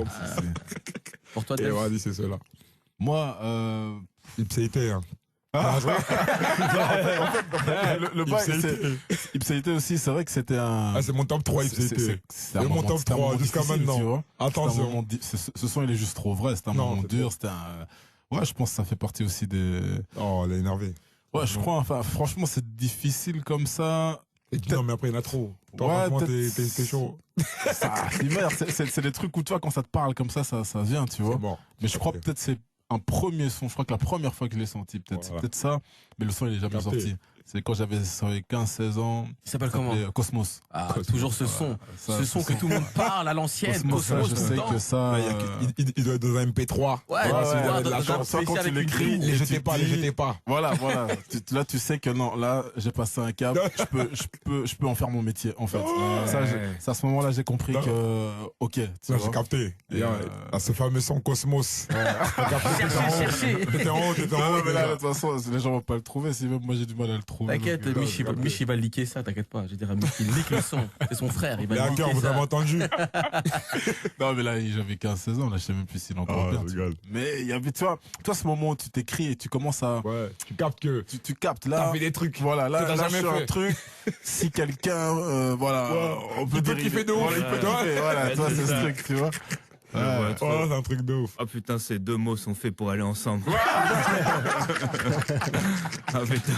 Pour toi, Et Dave. vas-y, c'est cela. Moi, Ipséité, hein. le bail, c'est Ipséité aussi, c'est vrai que c'était un. Ah, c'est mon top 3 Ipséité. C'est un C'est mon moment- top c'était un 3 moment jusqu'à difficile, maintenant. tu vois. C'était un Attention. moment ce son, il est juste trop vrai. C'était un Non, moment c'est dur. trop. C'était un. Ouais, je pense que ça fait partie aussi des. Oh, elle est énervée. Ouais, je crois. Enfin, franchement, c'est difficile comme ça. Et puis, non, mais après, il y en a trop. Toi, Ouais, franchement, peut-être- t'es chaud. Ça, c'est des trucs où toi, quand ça te parle comme ça vient, tu vois. C'est mort. Mais je crois peut-être c'est un premier son. Je crois que la première fois que je l'ai senti, peut-être, c'est Voilà. peut-être ça. Mais le son, il est jamais Capté. sorti. C'est quand j'avais 15-16 ans. Il s'appelle comment? s'appelait Cosmos. Ah, toujours ce son. Ça, Ce son que tout le monde parle à l'ancienne. Cosmos, ça, Cosmos, je tout le sais temps. que ça. Ouais, il doit être dans un MP3. Ouais, Voilà, si vous avez de la dans un chance. ça, quand spécial tu avec une l'écris, grille. Les Et jetez tu pas, dis- les jetez pas. Voilà. Là, tu sais que non, là, j'ai passé un cap. Je peux en faire mon métier, en fait. Ça, c'est à ce moment-là, j'ai compris Non. que, ok, tu Ça, vois. j'ai capté. Et, Et, à ce fameux son Cosmos. Cherchez. T'étais en haut, t'étais en Non, haut. mais là, déjà. de toute façon, les gens vont pas le trouver, si même moi j'ai du mal à le trop. T'inquiète, Putain, Mich, j'ai capté. Il va leaker ça, t'inquiète pas. Je veux dire, Mich, il leak le son. C'est son frère, il va Les hackers, leaker vous avez ça. entendu? Non, mais là, j'avais 15-16 ans, là, je sais même plus s'il entend Oh, bien. je rigole. Mais il y avait, tu vois, ce moment où tu t'écris et tu commences à, Ouais, tu captes que tu captes là. t'as fait des trucs. Voilà, que là, t'as là, jamais je fais fait. un truc. Si quelqu'un, voilà, Ouais. on peut Il peut dire, kiffer de ouf. voilà, il peut kiffer, voilà, Ouais, toi, c'est c'est ce ça. truc, tu vois. Je vois trop. Oh, c'est un truc de ouf. Ah putain, ces deux mots sont faits pour aller ensemble. Ah putain,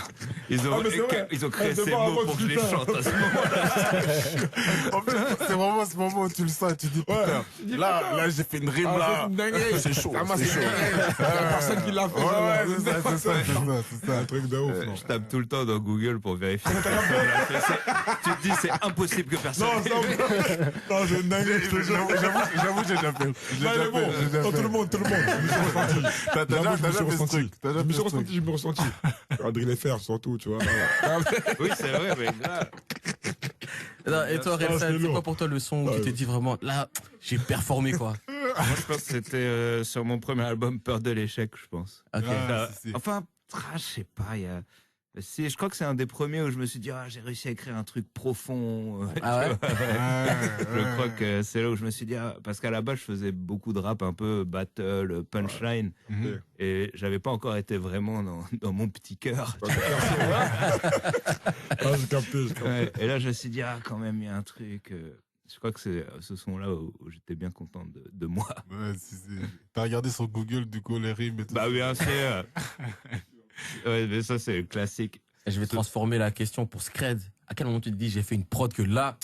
Ah, mais c'est vrai. ils ont créé Ah, c'est ces pas mots avant pour que que je les putain. chante à ce moment-là. En fait, c'est vraiment ce moment où tu le sens, tu dis, putain, là, j'ai fait une rime, Ah, là. c'est une dinguerie. C'est chaud, Ah, moi, c'est c'est chaud. une dinguerie. Il y a personne qui l'a fait. Ouais, celle-là. ouais, c'est ça. C'est un truc de ouf, non? Je tape tout le temps dans Google pour vérifier. Tu te dis, c'est impossible que personne. Non, non, c'est une dinguerie, je te jure. J'avoue, j'ai déjà fait. Non, il est bon. Non, tout le monde. Je me suis ressenti. T'as J'avoue, je me suis déjà fait ce ressenti. truc. T'as déjà Je me fait suis ce truc. ressenti, je me suis ressenti. Adrien FR, surtout, tu vois. Oui, c'est vrai, mais grave. Non, et toi, c'est Relsan, c'est lourd. quoi pour toi le son où tu Ouais. t'es dit vraiment, là, j'ai performé, quoi? Moi, je pense que c'était sur mon premier album, Peur de l'échec, je pense. Ok. Ah, c'est- Enfin, je sais pas, il y a. Si, je crois que c'est un des premiers où je me suis dit, ah, j'ai réussi à écrire un truc profond. Ah ouais? Je crois que c'est là où je me suis dit, ah, parce qu'à la base, je faisais beaucoup de rap un peu battle, punchline, Mhm. et j'avais pas encore été vraiment dans mon petit cœur. Ah, j'ai capté, j'ai capté. Ouais, et là, je me suis dit, ah, quand même, il y a un truc. Je crois que c'est ce son-là où j'étais bien content de moi. Ouais, t'as regardé sur Google, du coup, les rimes et tout. Bah, bien sûr. Ouais, mais ça, c'est le classique. Et je vais transformer la question pour Scred. À quel moment tu te dis, j'ai fait une prod que là,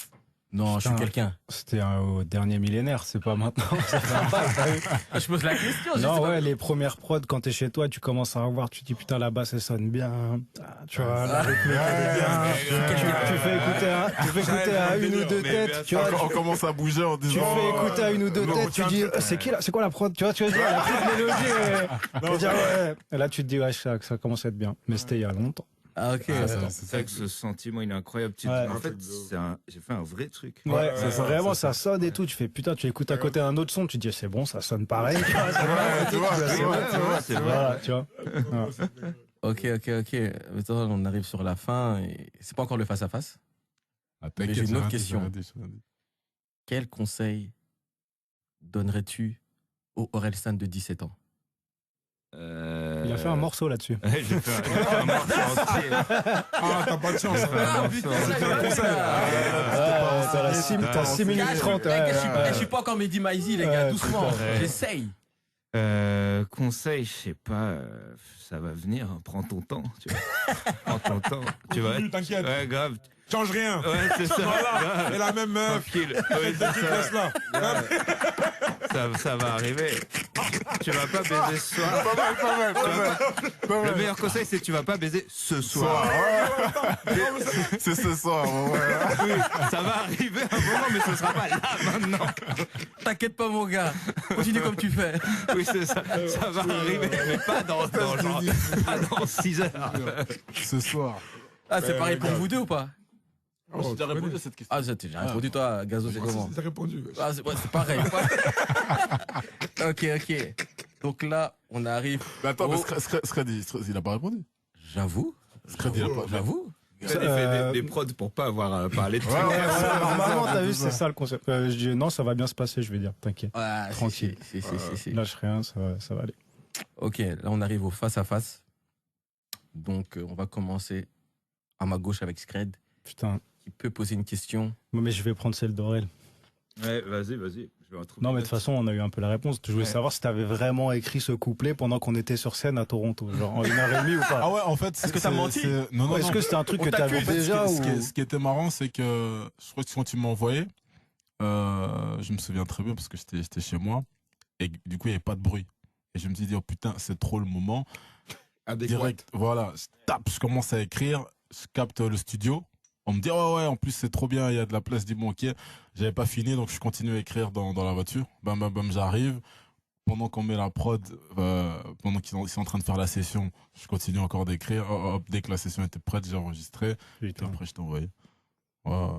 non, je suis Putain. quelqu'un? C'était au dernier millénaire, c'est pas maintenant. Ça fait un bail, t'as vu. Je pose la question, je sais Non, pas. ouais, les premières prods, quand t'es chez toi, tu commences à revoir, tu te dis putain, là-bas, ça sonne bien. Ah, tu vois, la rythmique, elle est bien. Tu fais écouter à une ou deux têtes, tu vois. On commence à bouger en Tu disant. fais écouter à une ou deux on têtes, tu retient dis, le truc, c'est qui là, c'est quoi la prod? Tu vois, la petite mélodie, et dire, ouais. Et là, tu te dis, ouais, ça commence à être bien. Mais c'était il y a longtemps. Ah, ok. Ah, attends. C'est vrai que ce sentiment, il est incroyable. Tu te Ouais. dis, en fait, j'ai fait un vrai truc. Ouais, c'est ça, vraiment, c'est ça sonne et tout. Tu fais putain, tu écoutes à côté un autre son, tu te dis, c'est bon, ça sonne pareil. Tu vois, ça Ouais, tu vois, c'est vrai, c'est vrai, c'est vrai. Voilà, tu vois. Ouais. Ok. Maintenant, on arrive sur la fin et c'est pas encore le face-à-face. Ah, Mais t'inquiète, j'ai une j'ai autre rien dit, question. j'ai rien dit, j'ai rien dit. Quel conseil donnerais-tu au Orelsan de 17 ans? Il a fait un morceau là-dessus. Ouais, j'ai fait un morceau entier. Ah, t'as pas de chance. T'as 6 minutes 30. Je suis pas encore Mehdi Maizi, les gars, Ouais, doucement. putain. J'essaye. Conseil, je sais pas, ça va venir, hein, prends ton temps, tu vois. Prends ton temps, tu vois. T'inquiète. Ouais, grave. Change rien. Ouais, c'est ça. Voilà. Et la même meuf. Tranquille. Ouais, c'est Tu ça. restes là. Ça va arriver. Tu vas pas baiser ce soir. Le meilleur conseil, c'est que tu vas pas baiser ce soir. C'est ce soir. Ouais. Oui, ça va arriver un moment, mais ce sera pas là maintenant. T'inquiète pas, mon gars. Continue comme tu fais. Oui, c'est ça. Ça va arriver, mais pas dans 6 heures. Ce soir. Ah, c'est pareil pour vous deux ou pas? Oh, J'ai déjà tu répondu connais. à cette question. Ah, j'ai répondu, toi, Gazo, c'est comment? J'ai répondu. Ah, c'est ouais, c'est pareil. Ok. Donc là, on arrive. Mais attends, mais au- Scred, il a pas répondu. J'avoue. Scred, il a pas. J'avoue. Il fait des prods pour pas avoir parlé de tout. Normalement, t'as vu, c'est ça le concept. Je dis, non, ça va bien se passer, je vais dire, t'inquiète. Ouais, Tranquille. Si. Lâche rien, ça va aller. Ok, là, on arrive au face-à-face. Donc, on va commencer à ma gauche avec Scred, Putain. qui peut poser une question. Mais je vais prendre celle d'Aurel. Ouais, vas-y. Je vais en trouver Non, mais de une toute façon, on a eu un peu la réponse. Je voulais Ouais. savoir si t'avais vraiment écrit ce couplet pendant qu'on était sur scène à Toronto, genre en 1h30 ou pas. Ah ouais, en fait. Est-ce que t'as menti? Non. Est-ce que c'était un truc On que t'avais t'accuse, En fait, déjà ce qui était marrant, c'est que je crois que quand tu m'as envoyé, je me souviens très bien parce que j'étais chez moi et du coup il n'y avait pas de bruit. Et je me suis dit, oh putain, c'est trop le moment. Direct, voilà, je commence à écrire, je capte le studio. On me dit, oh ouais, en plus c'est trop bien, il y a de la place, du bon, ok. J'avais pas fini, donc je continue à écrire dans la voiture. Bam, j'arrive. Pendant qu'on met la prod, pendant qu'ils sont en train de faire la session, je continue encore d'écrire. Hop, dès que la session était prête, j'ai enregistré. Et Putain. après, je t'ai envoyé. Ouais.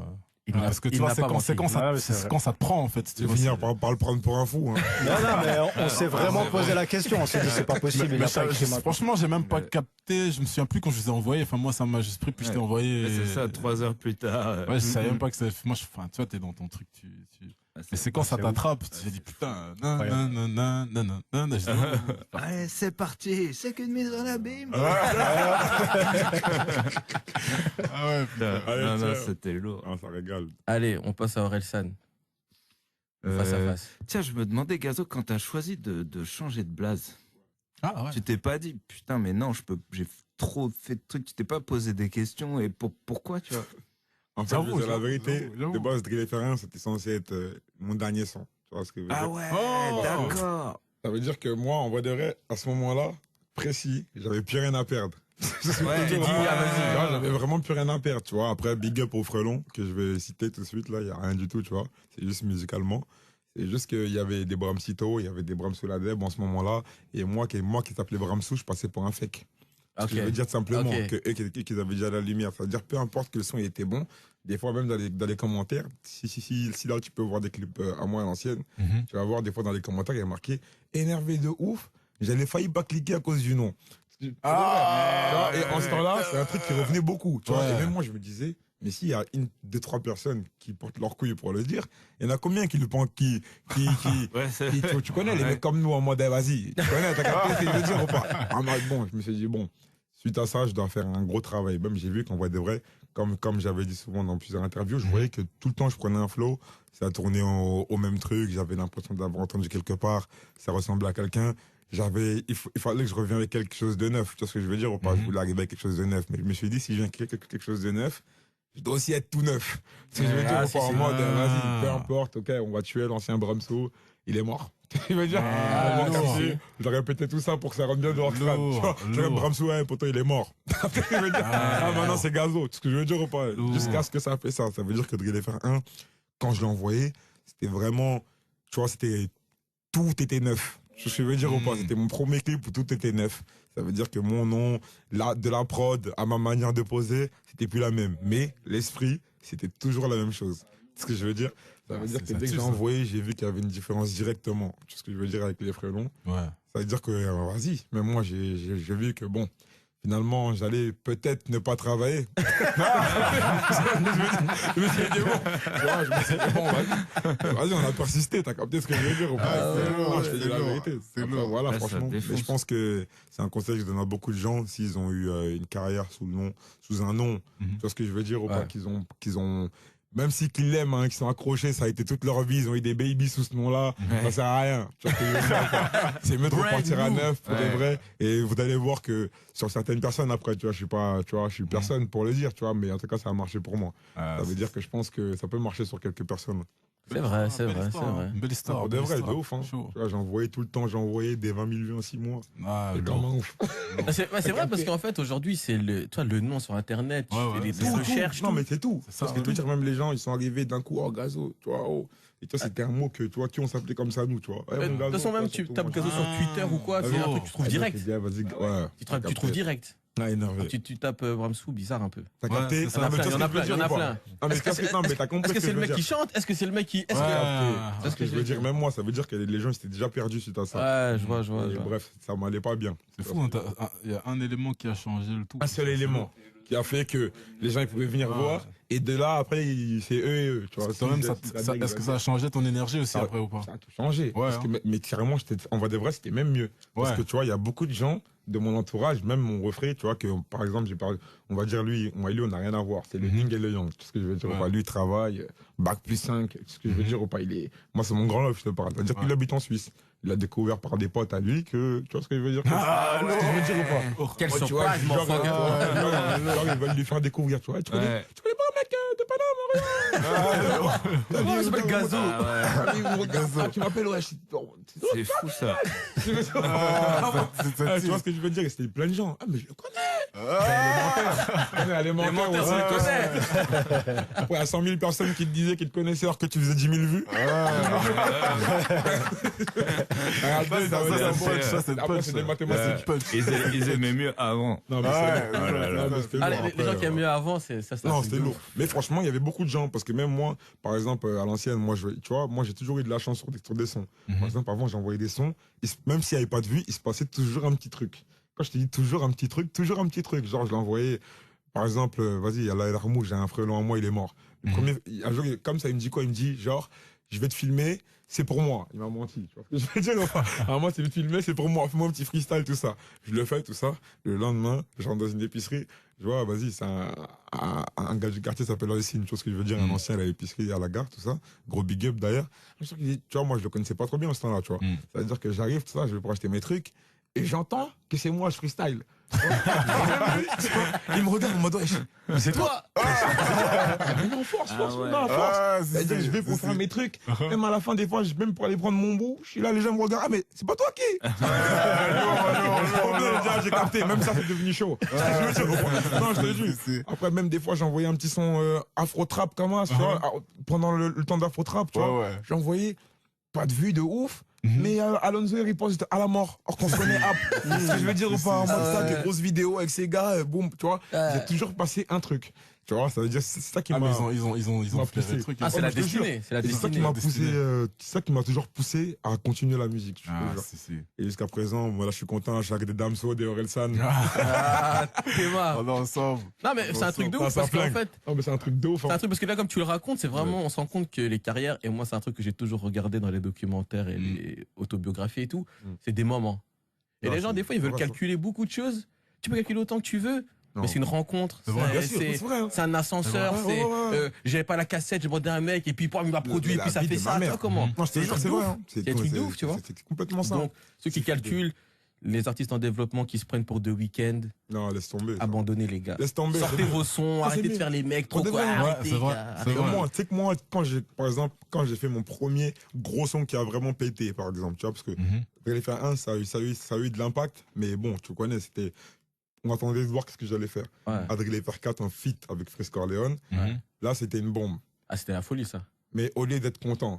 Parce que tu vois, c'est quand ça te prend, en fait. Tu vas finir par le prendre pour un fou. Hein. Non, mais on s'est vraiment posé la question. On s'est dit, c'est pas possible. Il a pas écrit maintenant. Franchement, j'ai même pas capté. Je me souviens plus quand je vous ai envoyé. Enfin, moi, ça m'a juste pris, puis je t'ai envoyé. C'est ça, 3 heures plus tard. Ouais, je savais même pas que ça. Moi, tu vois, t'es dans ton truc. Mais c'est quand ça t'attrape. Tu te dis, putain, non. Allez, c'est parti. C'est qu'une mise en abîme. Ah ouais, putain. Non, c'était lourd. Ah, ça régale. Allez, on passe à Orelsan. Face à face. Tiens, je me demandais, Gazo, quand t'as choisi de changer de blaze, Ah ouais. tu t'es pas dit, putain, mais non, j'ai trop fait de trucs, tu t'es pas posé des questions, et pourquoi, tu vois? En fait, J'avoue, je dis la vérité, j'avoue. de base, Drill FR1, c'était censé être mon dernier son. Tu vois ce que je veux Ah dire? ouais, Oh. d'accord. Ça veut dire que moi, en vrai de vrai, à ce moment-là, précis, j'avais plus rien à perdre. Ouais, J'ai dit, Tu vois, j'avais vraiment plus rien à perdre, tu vois. Après, big up au Frelon, que je vais citer tout de suite, là, il y a rien du tout, tu vois. C'est juste musicalement. C'est juste qu'il y avait des Bramsito, il y avait des Bramsou Ladeb en ce moment-là. Et moi qui s'appelais Bramsou, je passais pour un fake. Ce que je veux dire simplement, Ok. que eux qu'ils avaient déjà la lumière. Ça veut dire, peu importe que le son il était bon, des fois même dans les commentaires, si là tu peux voir des clips à moi à l'ancienne, tu vas voir des fois dans les commentaires, il y a marqué énervé de ouf, j'allais failli pas cliquer à cause du nom. Et en ce temps-là, c'est un truc qui revenait beaucoup. Tu vois, et même moi, je me disais, mais s'il y a 1, 2, 3 personnes qui portent leur couille pour le dire, il y en a combien qui le pensent, tu connais les mecs comme nous en mode, vas-y, tu connais, t'as capté ce que je veux dire ou pas? En mode, bon, je me suis dit, bon, suite à ça, je dois faire un gros travail. Même j'ai vu qu'en vrai de vrai, comme j'avais dit souvent dans plusieurs interviews, je voyais que tout le temps je prenais un flow, ça tournait au même truc, j'avais l'impression d'avoir entendu quelque part, ça ressemblait à quelqu'un. Il fallait que je revienne avec quelque chose de neuf. Tu vois ce que je veux dire ou pas? Je voulais arriver avec quelque chose de neuf. Mais je me suis dit, si je viens avec quelque chose de neuf, je dois aussi être tout neuf. Tu sais, je veux dire, ou pas en mode, vas-y, peu importe, ok, on va tuer l'ancien Bramso, il est mort. Tu veux dire, je dois répéter tout ça pour que ça rentre bien dans leur crâne. Tu vois, je vais Bramso, ouais, pourtant il est mort. Je veux dire, maintenant c'est Gazo. Tu sais ce que je veux dire ou pas? Jusqu'à ce que ça fait ça. Ça veut dire que Drill FR1, quand je l'ai envoyé, c'était vraiment, tu vois, tout était neuf. Ce que je veux dire ou pas, c'était mon premier clip où tout était neuf. Ça veut dire que mon nom, de la prod à ma manière de poser, c'était plus la même. Mais l'esprit, c'était toujours la même chose. C'est ce que je veux dire. Ça veut dire que dès que j'ai envoyé, j'ai vu qu'il y avait une différence directement. Tu sais ce que je veux dire avec les Frelons. Ouais. Ça veut dire que, vas-y, même moi, j'ai vu que bon, finalement, j'allais peut-être ne pas travailler. Je me suis dit, bon, tu vois, vas-y, on a persisté, t'as capté ce que je veux dire ou pas? Non, je te dis la vérité. C'est Après, lourd. voilà, Ouais, ça franchement. Mais défonce. je pense que c'est un conseil que je donne à beaucoup de gens s'ils ont eu une carrière sous un nom. Tu vois ce que je veux dire ou pas? Qu'ils ont, même si qu'ils l'aiment, hein, qu'ils sont accrochés, ça a été toute leur vie, ils ont eu des babies sous ce nom-là, ça sert à rien. Tu vois ce que je veux dire, quoi? C'est mieux de repartir à neuf pour de vrai. Et vous allez voir que sur certaines personnes, après, tu vois, je suis personne pour le dire, tu vois, mais en tout cas, ça a marché pour moi. Ça veut dire que je pense que ça peut marcher sur quelques personnes. C'est vrai, c'est vrai, c'est vrai. Une belle histoire. De vrai, de ouf, hein. Chaud. Tu vois, j'envoyais tout le temps, j'envoyais des 20 000 vues en 6 mois. Ah, C'est lourd. comme un ouf. C'est vrai parce qu'en fait, aujourd'hui, c'est le nom sur Internet, tu Ouais, fais ouais. des Tout, recherches. Non, mais c'est tout. C'est ça, Parce que tu veux dire, même les gens, ils sont arrivés d'un coup, oh, Gazo, tu vois, oh. Et toi, c'était un mot que, tu vois, qui on s'appelait comme ça, nous, tu vois. De toute façon, même tu tapes Gazo sur Twitter ou quoi, c'est un truc que tu trouves direct. Tu trouves direct. Ah, énervé. Tu tapes Bramsou, bizarre un peu. T'as capté? Ouais, Il y en a plein, il y en a plein, il y en a plein. Non, mais Est-ce que c'est non, mais t'as compris est-ce que ce c'est le je mec veux qui dire. chante? Est-ce que c'est le mec qui. Ouais. C'est ce que je veux dire. Même moi, ça veut dire que les gens étaient déjà perdus suite à ça. Ouais, je vois. Et bref, ça m'allait pas bien. C'est fou, hein, il y a un élément qui a changé le tout. Un seul élément qui a fait que les gens ils pouvaient venir voir. Et de là, après, c'est eux et eux. Tu vois. Toi-même, est-ce que ça a changé ton énergie aussi Ça- après ou pas? Ça a tout changé. Ouais, Parce que, mais carrément, en vrai de vrai, c'était même mieux. Parce Ouais. que tu vois, il y a beaucoup de gens de mon entourage, même mon refrain, tu vois, que par exemple, on va dire lui, moi et lui, on n'a rien à voir. C'est le Ning et le Yang. Tu sais ce que je veux dire ou Ouais. pas? Lui, il travaille, bac plus 5. Tu sais ce que je veux dire ou pas? Moi, c'est mon grand love, je te parle. C'est-à-dire qu'il habite en Suisse. Il a découvert par des potes à lui que, tu vois ce que je veux dire? Ah, Tu vois ce que je veux dire ou pas? Quel Ouais, tu vois, surprise, genre, motherfucker. genre, ils veulent lui faire découvrir, tu vois. Tu connais pas un mec de Paname, Oh, il s'appelle Gazo. tu m'appelles, ouais, C'est fou, ça. tu vois ce que je veux dire? Et c'était plein de gens. Ah, mais je le connais. Les menteurs, menteurs, aussi, on les connaît. Après, il y a 100 000 personnes qui te disaient qu'ils te connaissaient alors que tu faisais 10 000 vues. Après, c'est des mathématiques. Ils aimaient mieux avant. Non, mais c'était Ah, lourd. les gens qui aiment mieux avant, ça c'est un Non, truc c'était de lourd. ouf. Mais franchement, il y avait beaucoup de gens, parce que même moi, par exemple, à l'ancienne, moi, tu vois, moi, j'ai toujours eu de la chance sur des sons. Par exemple, avant, j'envoyais des sons, même s'il n'y avait pas de vue, il se passait toujours un petit truc. Quand je te dis toujours un petit truc, genre, je l'envoyais, par exemple, vas-y, Allah Yarhamou, j'ai un frère à moi, il est mort. Le premier, un jour, comme ça, il me dit quoi? Il me dit, genre, je vais te filmer, c'est pour moi. Il m'a menti. Tu vois ce que je veux dire? Alors moi, c'est de te filmer, c'est pour moi. Fais-moi un petit freestyle, tout ça. Je le fais, tout ça. Le lendemain, je rentre dans une épicerie. Je vois, vas-y, c'est un gars du quartier s'appelle Alessine. Tu vois ce que je veux dire? Un ancien à l'épicerie à la gare, tout ça. Gros big up d'ailleurs. Je suis sûr qu'il dit, tu vois, moi, je le connaissais pas trop bien en ce temps-là, tu vois. Ça veut dire que j'arrive, tout ça, je vais pour acheter mes trucs. Et j'entends que c'est moi, je freestyle. Il me regarde en mode, mais c'est toi! Non, force, force. C'est-à-dire, je vais pour faire mes trucs. Même à la fin, des fois, même pour aller prendre mon bout, je suis là, les gens me regardent, ah, mais c'est pas toi qui? Non, j'ai capté, même ça, c'est devenu chaud. Non, je te dis. Après, même des fois, j'ai envoyé un petit son afro-trap comme ça, tu vois, pendant le temps d'afro-trap, tu vois. J'ai envoyé pas de vue de ouf. Mais Alonso il riposte à la mort, or qu'on se connaît c'est ce que je veux dire ou pas, en mode ça, des grosses vidéos avec ces gars, boum, tu vois, j'ai toujours passé un truc, tu vois, ça veut dire, c'est ça qui m'a... Ils ont fait poussé. des trucs. Ah, c'est la destinée. C'est la C'est ça qui destinée. m'a poussé, c'est ça qui m'a toujours poussé à continuer la musique, je te jure. si. Et jusqu'à présent, moi là, je suis content, chaque des Damso, des Orelsan. Ah, t'es marre. On est ensemble. Non, mais c'est un truc de ouf Ça parce qu'en flingue. fait, Non, mais c'est un truc de ouf, c'est hein. un truc parce que là, comme tu le racontes, c'est vraiment, on se rend compte que les carrières, et moi, c'est un truc que j'ai toujours regardé dans les documentaires et les autobiographies et tout, c'est des moments. Et Non, les gens, c'est- des fois, ils veulent c'est vrai, ça. calculer beaucoup de choses. Tu peux calculer autant que tu veux, Non. mais c'est une rencontre. C'est vrai, bien sûr, c'est vrai, hein. C'est un ascenseur. Ouais, C'est, ouais. j'avais pas la cassette, j'ai demandé à un mec, et puis il m'a produit, et La puis ça vie fait de ma ça. Tu mère. vois comment? Non, je te jure, c'est vrai, hein. C'est des trucs de ouf, tu vois. C'est complètement ça. Donc, ceux qui calculent, les artistes en développement qui se prennent pour The Weeknd, Non, laisse tomber. ça. abandonnez les gars. Laisse tomber. Sortez vos sons, Ah, c'est arrêtez de mieux. faire les mecs trop Pour de quoi. vrai, Arrêtez, c'est vrai, gars. c'est vrai. Moi, tu sais que moi, par exemple, quand j'ai fait mon premier gros son qui a vraiment pété, par exemple, tu vois, parce que Drillé faire 1, ça a eu de l'impact, mais bon, tu connais, on attendait de voir ce que j'allais faire. Ouais. À Drillé faire 4, un feat avec Fresco Orléans, là, c'était une bombe. Ah, c'était la folie, ça. Mais au lieu d'être content,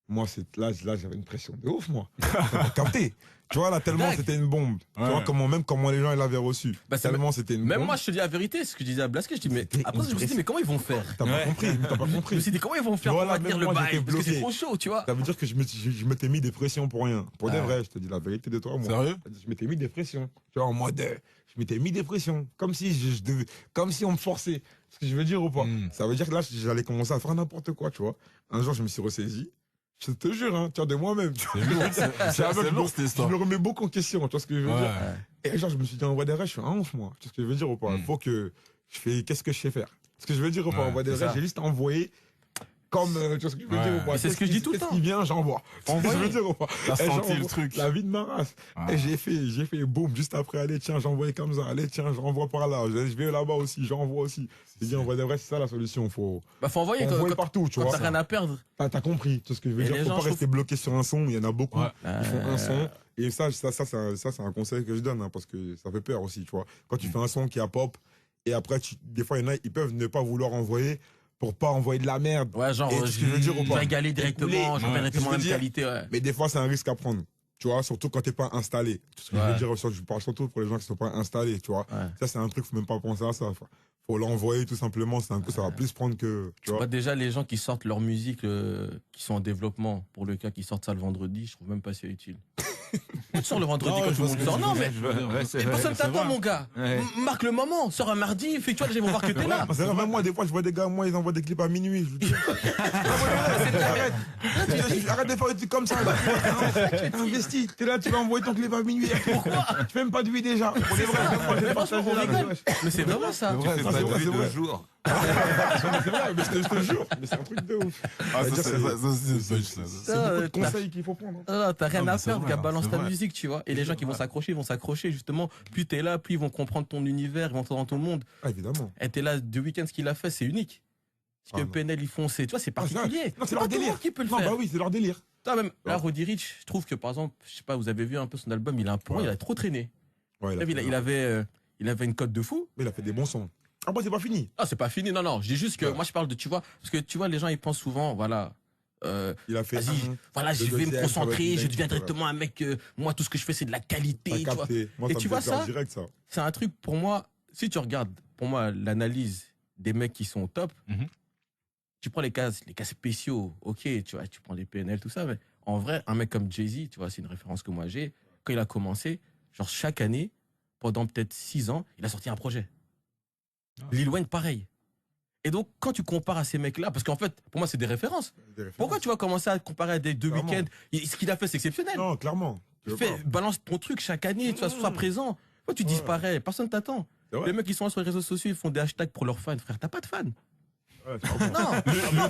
moi, là, j'avais une pression de ouf, moi. T'as capté. Tu vois, là, tellement Dingue. c'était une bombe. Tu vois, comment les gens, ils l'avaient reçu. Bah, c'est tellement c'était une Même bombe. moi, je te dis la vérité, ce que je disais à Blasquet, je dis, mais C'était après, je me suis dit, mais comment ils vont faire? T'as pas compris, t'as pas Je compris. me suis dit, comment ils vont faire Voilà, pour maintenir même le moi, bail? j'étais Parce que c'est bloqué. trop chaud, tu vois. Ça veut dire que je m'étais mis des pressions pour rien. Pour de vrai, je te dis la vérité de toi, moi. Sérieux? Je m'étais mis des pressions. Tu vois, en mode, je m'étais mis des pressions. Comme si comme si on me forçait. Ce que je veux dire ou pas. Ça veut dire que là, j'allais commencer à faire n'importe quoi, tu vois. Un jour, je me suis ressaisi. Je te jure, hein, tu vois, de moi-même. Tu vois. C'est lourd, c'est lourd cette Je histoire. me remets beaucoup en question, tu vois ce que je veux dire. Ouais. Et genre, je me suis dit, en vrai des vrais, je suis un ouf, moi. Tu vois ce que je veux dire ou pas. Il faut que qu'est-ce que je sais faire? Ce que je veux dire ou pas, en vrai des c'est vrais, ça. j'ai juste envoyé comme, tu vois ce que je veux Ouais. dire ou pas. Mais c'est ce que je dis tout le temps. Qu'est-ce qui vient, j'envoie. Tu vois ce que je veux dire ou pas. T'as Et senti le j'envoie truc. La vie de ma race. Ah. Et j'ai fait boum, juste après, allez, tiens, j'envoie comme ça. Allez, tiens, j'envoie par là. Je vais là-bas aussi, j'envoie aussi. J'ai dit, en vrai des vrais, c'est ça la solution. Faut Bah, faut envoyer envoyer quand partout, tu t'as vois. rien à perdre. T'as compris, tu vois ce que je veux Et dire. les Faut gens, pas je rester bloqué sur un son, il y en a beaucoup. Ouais. Ils font un son. Et ça, c'est un conseil que je donne, hein, parce que ça fait peur aussi, tu vois. Quand tu fais un son qui a pop, et après, des fois, il y en a, ils peuvent ne pas vouloir envoyer pour pas envoyer de la merde. Ouais, genre, Et tu sais ce que je veux dire ou je pas? vais égaler directement, je Ouais. vais directement Je la veux même dire- qualité, ouais. Mais des fois, c'est un risque à prendre. Tu vois, surtout quand t'es pas installé. Tu sais ce que je veux dire, je parle surtout pour les gens qui sont pas installés, tu vois. Ouais. Ça, c'est un truc, faut même pas penser à ça. Faut l'envoyer tout simplement, c'est un coup, ça va plus prendre que, tu vois. Bah, déjà, les gens qui sortent leur musique, qui sont en développement, pour le cas qui sortent ça le vendredi, je trouve même pas c'est utile. Tu sors le vendredi Non, quand je tout le vois monde ce que sort. tu Non, veux mais dire. Ouais, c'est mais vrai. personne t'attend, vrai. mon gars. Ouais. Marque le moment, sors un mardi, fais, tu vois, déjà, ils vont voir que t'es là. C'est vrai, même moi, des fois, je vois des gars, moi, ils envoient des clips à minuit, je vous dis. Arrête de faire des trucs comme ça, là. Investi. T'es là, tu vas envoyer ton clip à minuit. Pourquoi? Tu fais même pas de vie déjà. Pour les vrais, même moi, j'ai Franchement, partagé on là, rigole. Mais c'est vraiment ça. C'est vrai, Fais ça, pas c'est de vrai, vue c'est de vrai. jour. C'est vrai, mais je te jure. Mais c'est un truc de ouf. Ah, ça, C'est- c'est punch, ça. C'est beaucoup de conseils qu'il faut prendre. hein. Non, t'as rien Non, mais à c'est faire, vrai, gars, hein, balance c'est ta vrai. musique, tu vois. Et les gens qui vont s'accrocher, justement. Plus t'es là, plus ils vont comprendre ton univers, ils vont entendre dans ton monde. Ah, évidemment. Et t'es là, The Weeknd, ce qu'il a fait, c'est unique. Ce que Ah, non. PNL, ils font, c'est, tu vois, c'est Ah, particulier. Non, c'est pas leur tout le délire. monde qui peut le Non, faire. bah oui, c'est leur délire. Toi, même, là, Ouais. Roddy Ricch, je trouve que, par exemple, je sais pas, vous avez vu un peu son album, il a un peu, Ouais. il a trop traîné. Ouais, Il il avait une cote de fou. Mais il a fait des bons sons. Après, c'est pas fini. Ah, c'est pas fini, non. Je dis juste que Ouais. moi, je parle de, tu vois, parce que tu vois, les gens, ils pensent souvent, voilà, Il a fait. vas-y, voilà, je le vais me deuxième, ça va concentrer, être je deviens ouais. directement un mec, moi, tout ce que je fais, c'est de la qualité, T'as tu vois. capté. Moi, Et ça tu me vois fait peur ça direct, ça. C'est un truc, pour moi, si tu regardes, pour moi, l'analyse des mecs qui sont au top, Mhm. tu prends les cas spéciaux, ok, tu vois, tu prends les PNL, tout ça, mais en vrai, un mec comme Jay-Z, tu vois, c'est une référence que moi j'ai, quand il a commencé, genre chaque année, pendant peut-être 6 ans, il a sorti un projet. Lil Wayne, pareil. Et donc, quand tu compares à ces mecs-là, parce qu'en fait, pour moi, c'est des références. Des références. Pourquoi tu vas commencer à comparer à des deux Clairement. week-ends Ce qu'il a fait, c'est exceptionnel. Non, clairement. Je veux pas. Balance ton truc chaque année, tu vois, sois présent. Pourquoi tu Ouais. disparais Personne t'attend. C'est vrai. Les mecs qui sont là sur les réseaux sociaux, ils font des hashtags pour leurs fans. Frère, t'as pas de fans. Ouais, c'est pas bon. Non,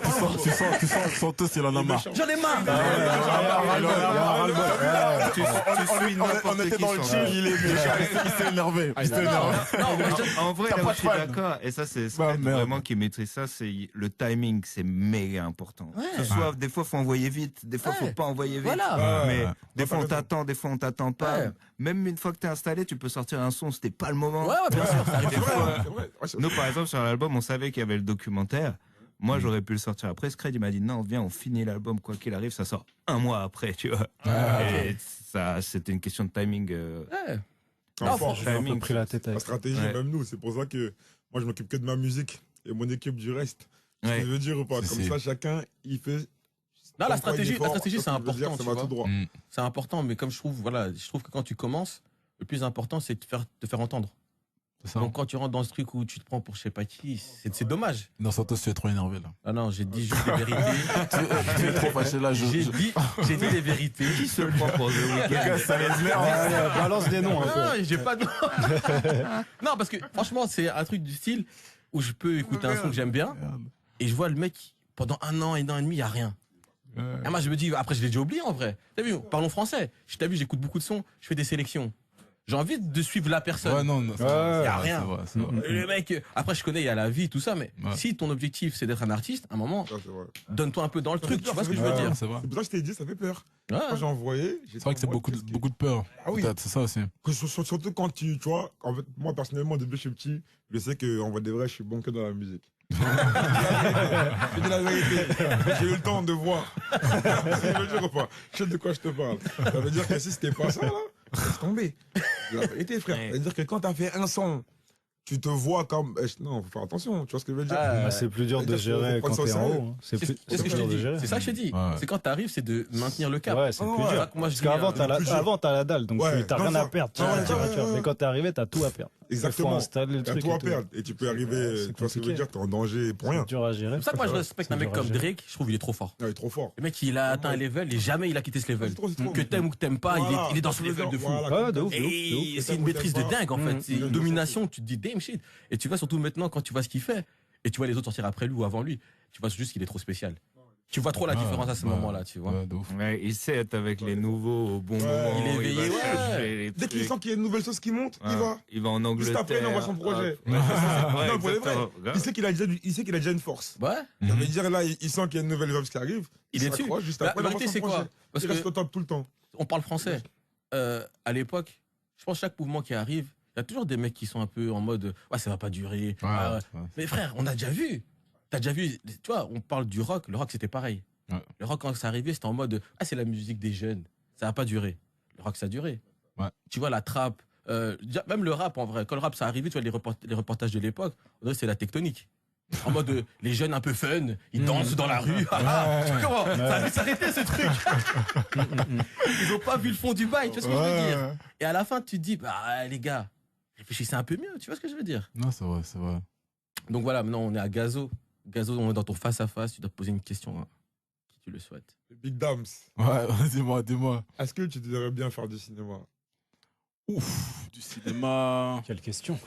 Tu sens Santos, il en a marre. j'en ai marre. On était dans le chill, il s'est énervé. Il s'est énervé. Non, mais En vrai, T'as là pas où de je suis fan. d'accord, et ça, c'est Bah, merde. vraiment qui maîtrise ça, c'est le timing, c'est méga important. Ouais. Que ce soit, des fois, faut envoyer vite, des fois, Ouais. faut pas envoyer vite. Voilà. Mais Ouais. des fois, t'as on raison. t'attend, des fois, on t'attend pas. Ouais. Même une fois que t'es installé, tu peux sortir un son, c'était pas le moment. Ouais, bien sûr, ça arrive C'est des vrai, fois. c'est vrai. Ouais, c'est- Nous, par exemple, sur l'album, on savait qu'il y avait le documentaire. Moi, j'aurais pu le sortir après. Scred, il m'a dit non, viens, on finit l'album, quoi qu'il arrive, ça sort un mois après, tu vois. Et ça, c'était une question de timing. Ouais. En Non, force. J'ai un peu timing, pris la tête La avec. stratégie, Ouais. même nous, c'est pour ça que moi, je m'occupe que de ma musique et mon équipe du reste. Tu sais ce que je veux dire ou pas? Si, Comme si. ça, chacun, il fait. Non, comme la quoi il est stratégie, fort. c'est Tu vois ce que je veux important, dire, tu ça va vois. tout droit. Mm. C'est important, mais comme je trouve que quand tu commences, le plus important, c'est de te faire entendre. C'est ça. Donc quand tu rentres dans ce truc où tu te prends pour je sais pas qui, c'est dommage. Non, Santos, tu es trop énervé là. Ah non, j'ai dit juste les vérités. Tu es trop fâché là. J'ai dit les vérités. Qui se le prend pour The Weeknd? Ça l'énerve. Balance des noms un peu. Non, j'ai pas de... Non, parce que franchement, c'est un truc du style où je peux écouter un son que j'aime bien et je vois le mec pendant un an et demi, il y a rien. Et moi, je me dis, après, je l'ai déjà oublié en vrai. T'as vu, parlons français. T'as vu, j'écoute beaucoup de sons, je fais des sélections. J'ai envie de suivre la personne. Ouais, non, c'est Ouais, vrai, y a rien. c'est vrai, c'est vrai. Le mec, après, je connais, il y a la vie, tout ça, mais Ouais. si ton objectif, c'est d'être un artiste, à un moment, Ça, c'est vrai. donne-toi un peu dans le Ça truc, fait tu vois peur, ce que je ça veux fait dire? Ouais, c'est vrai. C'est pour ça que je t'ai dit, ça fait peur. Ouais. Quand j'ai envoyé, C'est vrai que c'est beaucoup de peur. Ah oui. Peut-être, c'est ça aussi. Surtout quand tu vois, en fait, moi personnellement, depuis que je suis petit, je sais qu'en vrai de vrai, je suis bon que dans la musique. Je dis la vérité. J'ai eu le temps de voir. Je veux dire ou pas? Je sais de quoi je te parle. Ça veut dire que si c'était pas ça, là, laisse tomber. C'est la vérité, frère. Ça veut dire que quand t'as fait un son, tu te vois comme. Non, faut faire attention. Tu vois ce que je veux dire? Ah, Bah, c'est plus dur de faut gérer prendre quand ça au t'es en sérieux. haut. hein. C'est C'est plus ce que plus je dur t'ai de dit. gérer. C'est ça que je t'ai dit. Ouais. C'est quand t'arrives, c'est de maintenir le cap. Ouais, c'est Ah plus ouais. dur. Moi, je Parce dis, qu'avant, plus dur. avant, t'as la dalle, donc Ouais, t'as non, rien ça- à perdre. Tu ouais, vois, ouais, tu vois, ouais, tu vois. ouais. Mais quand t'es arrivé, t'as tout à perdre. Exactement. Il faut installer le T'as truc. tout à et tout. perdre. Et tu peux arriver, tu vois ce que je veux dire, t'es en danger pour rien. C'est dur à gérer. C'est pour ça que moi, je respecte un mec dur à comme gérer. Drake. Je trouve qu'il est trop fort. Non, il est trop fort. Le mec, il a atteint un level et jamais il a quitté ce level. C'est trop. Que t'aimes ou que t'aimes pas, Voilà. il est dans ce level de fou. Voilà, Ouais, de ouf. Et ouf. c'est une maîtrise de dingue en fait. C'est une Mhm. domination, tu te dis damn shit. Et tu vois surtout maintenant quand tu vois ce qu'il fait et tu vois les autres sortir après lui ou avant lui, tu vois juste qu'il est trop spécial. Tu vois trop la différence à ce moment-là, tu vois. Ouais, de ouf. Ouais, il sait être avec les nouveaux au bon Ouais, moment. il est va éveillé, ouais. chercher les Dès qu'il trucs. sent qu'il y a une nouvelle chose qui monte, il Ouais. va. Il va en Angleterre. Juste après, il envoie son projet. Hop. Ouais, Non, pour les vrais. exactement. Il sait qu'il a déjà une force. Ouais. Ça veut dire là, il sent qu'il y a une nouvelle vibe qui arrive. Il est dessus. s'accroche, juste La après, il envoie vérité, son c'est quoi projet. Parce Il reste que au top tout le temps. on parle français. À l'époque, je pense que chaque mouvement qui arrive, il y a toujours des mecs qui sont un peu en mode ouais, ça va pas durer. Ah, ouais. Ouais. Mais frère, on a déjà vu. T'as déjà vu, tu vois, on parle du rock. Le rock, c'était pareil. Ouais. Le rock, quand c'est arrivé, c'était en mode ah, c'est la musique des jeunes. Ça va pas durer. Le rock, ça a duré. Ouais. Tu vois, la trappe, même le rap, en vrai. Quand le rap, ça arrivé, tu vois, les reportages de l'époque, on dirait que c'est la tectonique. En mode les jeunes un peu fun, ils dansent dans la rue. Ah, tu vois comment ça allait s'arrêter ce truc. Ils ont pas vu le fond du bail, tu vois ce que je veux dire. Et à la fin, tu te dis, bah les gars, réfléchissez un peu mieux, tu vois ce que je veux dire. Non, c'est vrai, c'est vrai. Donc voilà, maintenant on est à Gazo. Gazo, on est dans ton face-à-face, tu dois te poser une question, hein, qui tu le souhaites. Big Dams, Ouais, dis-moi. est-ce que tu devrais bien faire du cinéma? Ouf, du cinéma. Quelle question.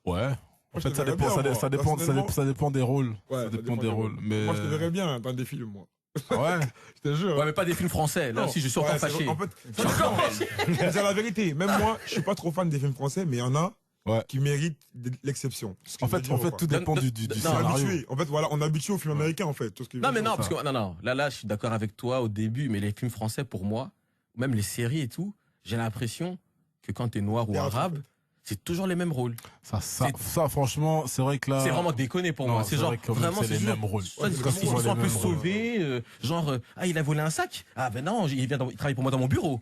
Ouais. En je fait, te ça verrais dépend, bien, moi. ça dépend des rôles. Ouais, Ça dépend des rôles. Mais Moi, je te verrais bien dans des films, moi. ouais. Je te jure. Ouais, mais pas des films français, là Non. aussi je suis encore Ouais, c'est- fâché. En fait, Je suis encore fâché. c'est la vérité. Même moi, je suis pas trop fan des films français, mais il y en a Ouais. qui méritent l'exception. Ce que En je veux fait, dire, ou pas. tout dépend du On est scénario. habitué. En fait, voilà, on est habitué aux films américains, en fait. Tout ce que je Non, veux mais dire. non, parce que non, là, je suis d'accord avec toi au début, mais les films français, pour moi, même les séries et tout, j'ai l'impression que quand t'es noir ou Théâtre, arabe, c'est toujours les mêmes rôles. Ça, franchement, c'est vrai que là. C'est vraiment déconné pour moi. C'est genre, vrai que vraiment, c'est c'est les toujours, mêmes rôles. soit ils Quand sont tu vois les un peu mêmes rôles. sauvés, il a volé un sac. Ah ben non, il travaille pour moi dans mon bureau.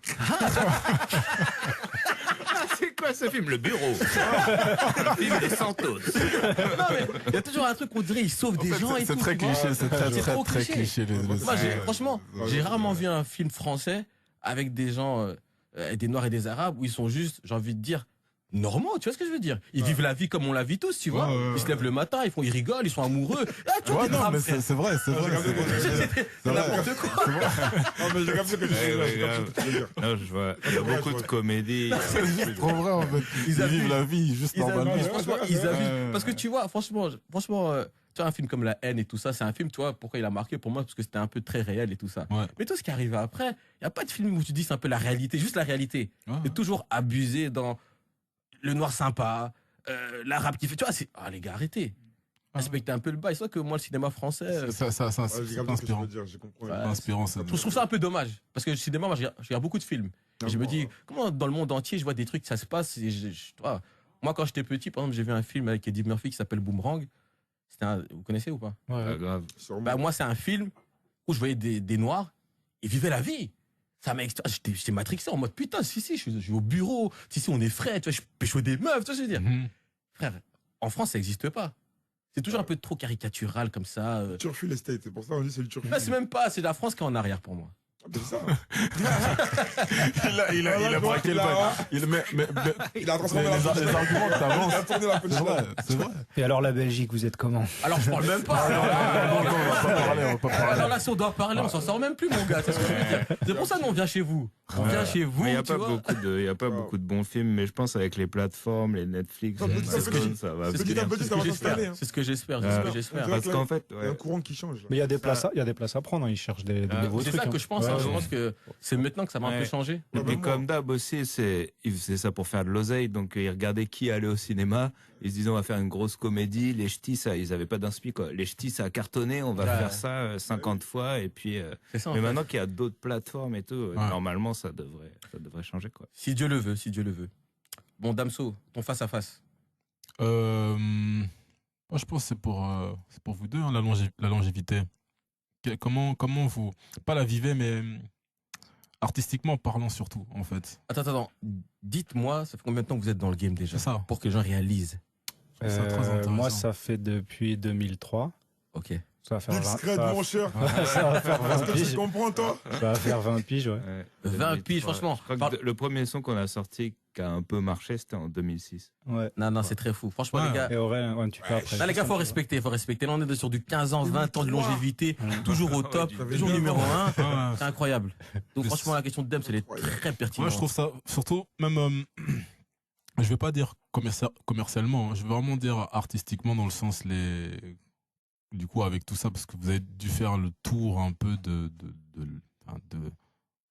C'est quoi ce film? Le Bureau. Le film des Santos. Non mais il y a toujours un truc qu'on dirait, il sauve des gens et tout. C'est très tu vois. cliché, c'est très, C'est très, trop très cliché. Moi, franchement, j'ai rarement vu un film français avec des gens, des Noirs et des Arabes, où ils sont juste, j'ai envie de dire, normaux, tu vois ce que je veux dire? Ils vivent la vie comme on la vit tous, tu vois? Ils se lèvent le matin, ils rigolent, ils sont amoureux. Ah, tu vois, Ouais, non, mais c'est vrai. c'est n'importe quoi. Non, mais j'ai capté ce que tu veux dire. J'ai capté ce que tu veux dire. Non, je vois. Il y a beaucoup de comédies. C'est juste trop vrai, en fait. Ils vivent la vie juste normalement. Franchement, ils abusent. Parce que tu vois, franchement, tu vois, un film comme La Haine et tout ça, c'est un film, tu vois, pourquoi il a marqué pour moi? Parce que c'était un peu très réel et tout ça. Ouais. Mais tout ce qui arrive après, il n'y a pas de film où tu dis c'est un peu la réalité, juste la réalité. Ouais. C'est toujours abusé dans le noir sympa, l'arabe qui fait, tu vois, les gars, arrêtez. Respectez un peu le bail. C'est vrai que moi, le cinéma français, Ouais, C'est j'ai capté ce que tu inspirant. veux dire, j'ai compris. Ouais. Inspirant, je trouve ça un peu dommage. Parce que le cinéma, moi, je regarde beaucoup de films. Et je me dis, comment dans le monde entier, je vois des trucs, ça se passe. Et tu vois, moi, quand j'étais petit, par exemple, j'ai vu un film avec Eddie Murphy qui s'appelle Boomerang. Vous connaissez ou pas? Ah, grave. Sûrement. Bah, moi, c'est un film où je voyais des Noirs, ils vivaient la vie. Ça m'a j'étais matrixé en mode putain, si, je suis au bureau, si, on est frais, tu vois, je pécho des meufs, tu vois ce que je veux dire. Mhm. Frère, en France, ça n'existe pas. C'est toujours un peu trop caricatural comme ça. Turfu les States, c'est pour ça on dit c'est le Turfu. Là, c'est même pas, c'est la France qui est en arrière pour moi. Ah, c'est ça. Il a braqué le bail. Mais Il a transformé la les arguments que Il t'avances, a tourné la c'est vrai, punchline. c'est vrai. Et alors la Belgique, vous êtes comment? Alors, je parle même pas. Non, on va pas parler, on va pas Alors parler. là, si on doit parler, on s'en sort même plus, mon gars. C'est ce que je veux dire. C'est pour ça qu'on vient chez vous. On vient chez vous, Mais il n'y a tu pas, vois. il y a pas beaucoup de bons films, mais je pense avec les plateformes, les Netflix, Non, les petit à petit. Amazon, ça va C'est ce que Petit à petit, ça va s'installer. C'est ce que j'espère. C'est Ah. ce que j'espère. Parce qu'en fait, Il y a un courant qui change. là. Mais il y a des places à prendre, hein, ils cherchent des nouveaux C'est trucs. ça que je pense. Ouais, Je ouais. pense que c'est maintenant que ça va un peu Ouais. changé. Et Ouais, puis même comme moi. d'hab aussi, ils faisaient ça pour faire de l'oseille, donc ils regardaient qui allait au cinéma, ils se disaient on va faire une grosse comédie, les ch'tis, ils avaient pas d'inspi quoi. Les ch'tis ça a cartonné, on va Ouais. faire ça 50 fois et puis. C'est ça. en Mais fait. maintenant qu'il y a d'autres plateformes et tout, Ouais. normalement ça devrait changer quoi. Si Dieu le veut, si Dieu le veut. Bon, Damso, ton face à face. Moi, je pense que c'est pour vous deux, hein, la longévité. Comment vous, pas la vivez, mais artistiquement parlant surtout, en fait. Attends. Dites-moi, ça fait combien de temps que vous êtes dans le game déjà? C'est ça. Pour que les gens réalisent. Je trouve ça très intéressant. Moi, ça fait depuis 2003. Ok. Ça va faire Discrète, ça va- mon cher. ça va faire 20 Est-ce que tu piges. comprends, toi? Ça va faire 20 piges, ouais. 20 piges, franchement. Je crois que le premier son qu'on a sorti qui a un peu marché, c'était en 2006. Ouais. Non, c'est très fou. Franchement, Ouais. les gars. Et Aurélien, ouais, tu peux après. Là, les gars, faut respecter. Là, on est sur du 15 ans, 20 ans de longévité. Toujours au top. Ça fait Toujours 9 numéro ans. 1. Ouais. C'est incroyable. Donc, Mais franchement, la question de Dams, elle est très pertinente. Moi, je trouve ça, surtout, même, je vais pas dire commercialement, hein, je vais vraiment dire artistiquement dans le sens du coup, avec tout ça, parce que vous avez dû faire le tour un peu de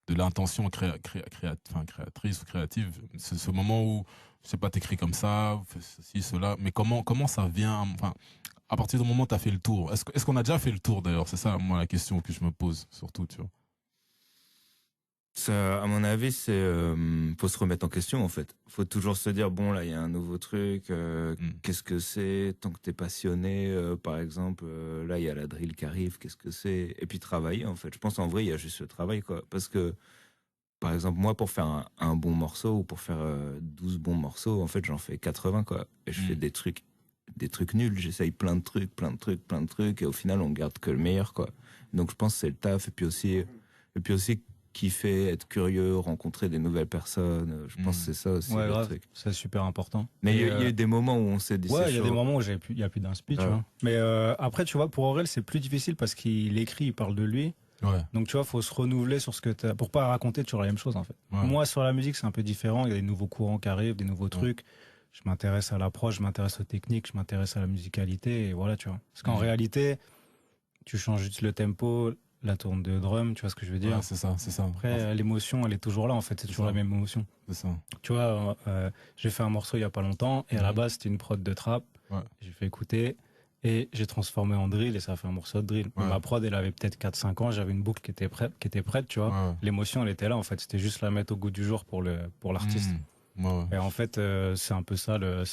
l'intention créatrice ou créative. C'est ce moment où, je sais pas, t'écris comme ça, vous faites ceci, cela, mais comment ça vient, enfin, à partir du moment où t'as fait le tour, est-ce qu'on a déjà fait le tour d'ailleurs? C'est ça, moi, la question que je me pose, surtout, tu vois. Ça, à mon avis, faut se remettre en question en fait. Faut toujours se dire bon là il y a un nouveau truc, qu'est-ce que c'est? Tant que t'es passionné, par exemple, là il y a la drill qui arrive, qu'est-ce que c'est? Et puis travailler en fait. Je pense en vrai il y a juste le travail quoi. Parce que par exemple moi pour faire un bon morceau ou pour faire 12 bons morceaux, en fait j'en fais 80 quoi. Et je fais des trucs nuls. J'essaye plein de trucs et au final on garde que le meilleur quoi. Donc je pense que c'est le taf et puis aussi kiffer, être curieux, rencontrer des nouvelles personnes. Je pense que c'est ça aussi Ouais, le grave. truc. C'est super important. Mais il Et, y a eu des moments où on s'est dit ouais, c'est il y a chaud. des moments où il y a plus d'inspi, tu Ouais. vois. Mais après, tu vois, pour Aurel, c'est plus difficile parce qu'il écrit, il parle de lui. Ouais. Donc, tu vois, faut se renouveler sur ce que t'as, pour pas raconter toujours la même chose, en fait. Ouais. Moi, sur la musique, c'est un peu différent. Il y a des nouveaux courants qui arrivent, des nouveaux trucs. Je m'intéresse à l'approche, je m'intéresse aux techniques, je m'intéresse à la musicalité, et voilà, tu vois. Parce qu'en réalité, tu changes juste le tempo, la tourne de drum, tu vois ce que je veux dire. Ouais, c'est ça. Après, l'émotion, elle est toujours là, en fait. C'est toujours la même émotion. C'est ça. Tu vois, j'ai fait un morceau il y a pas longtemps, et à la Mhm. base, c'était une prod de trap. Ouais. J'ai fait écouter, et j'ai transformé en drill, et ça a fait un morceau de drill. Ouais. Ma prod, elle avait peut-être 4-5 ans, j'avais une boucle qui était prête, tu vois. Ouais. L'émotion, elle était là, en fait. C'était juste la mettre au goût du jour pour l'artiste. Mmh. Ouais, ouais. Et en fait, c'est un peu ça le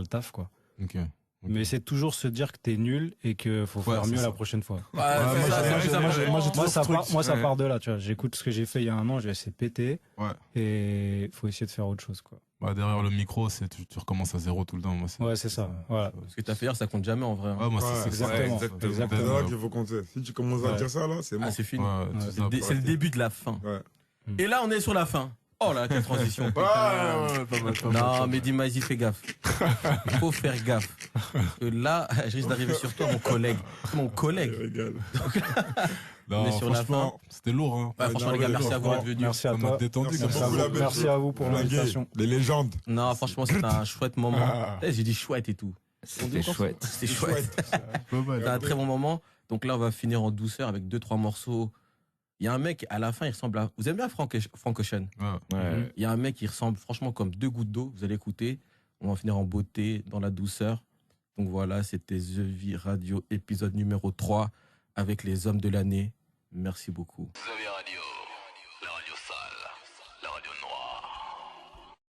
taf, quoi. Ok. Mais c'est toujours se dire que t'es nul et qu'il faut Ouais, faire c'est mieux ça. la prochaine fois. Ouais, c'est moi, ça, j'ai- c'est ça, moi, ouais. j'ai- moi, j'ai toujours ce truc. Ça Ouais. part de là, tu vois. J'écoute ce que j'ai fait il y a un an, c'est pété. Ouais. Et il faut essayer de faire autre chose, quoi. Bah, derrière le micro, tu recommences à zéro tout le temps. Moi, Ouais, c'est ça. Voilà. Ce que t'as fait hier, ça compte jamais en vrai. hein. Ouais, moi, Ouais, c'est exactement. ça. C'est Exactement. là qu'il faut compter. Si tu commences à Ouais. dire ça, là, c'est Ah, mort. c'est fini. Ouais, Ouais. tout C'est ça, c'est le début de la fin. Ouais. Et là, on est sur la fin. Oh là, quelle transition. putain. Ouais, pas mal, pas mal. Non, Mehdi Maizi, fais gaffe. Il faut faire gaffe. Parce que là, je risque d'arriver sur toi, mon collègue. Mon collègue. Regarde. Non, On est sur la franchement, c'était lourd. Hein. Ouais, franchement, non, les gars, mais merci à vous d'être Bon, venus. merci à Ça m'a toi. détendu Merci comme Merci ça. à vous, beaucoup, la merci belle à vous pour Flingué, l'invitation. les légendes. Non, franchement, c'était un chouette moment. Ah. Eh, j'ai dit chouette et tout. C'était chouette. C'était chouette. C'était un très bon moment. Donc là, on va finir en douceur avec 2-3 morceaux. Il y a un mec, à la fin, il ressemble à... Vous aimez bien Frank Ocean? Ouais. Ouais. Il y a un mec qui ressemble franchement comme 2 gouttes d'eau. Vous allez écouter. On va finir en beauté, dans la douceur. Donc voilà, c'était The Vie Radio, épisode numéro 3, avec les hommes de l'année. Merci beaucoup. The Radio.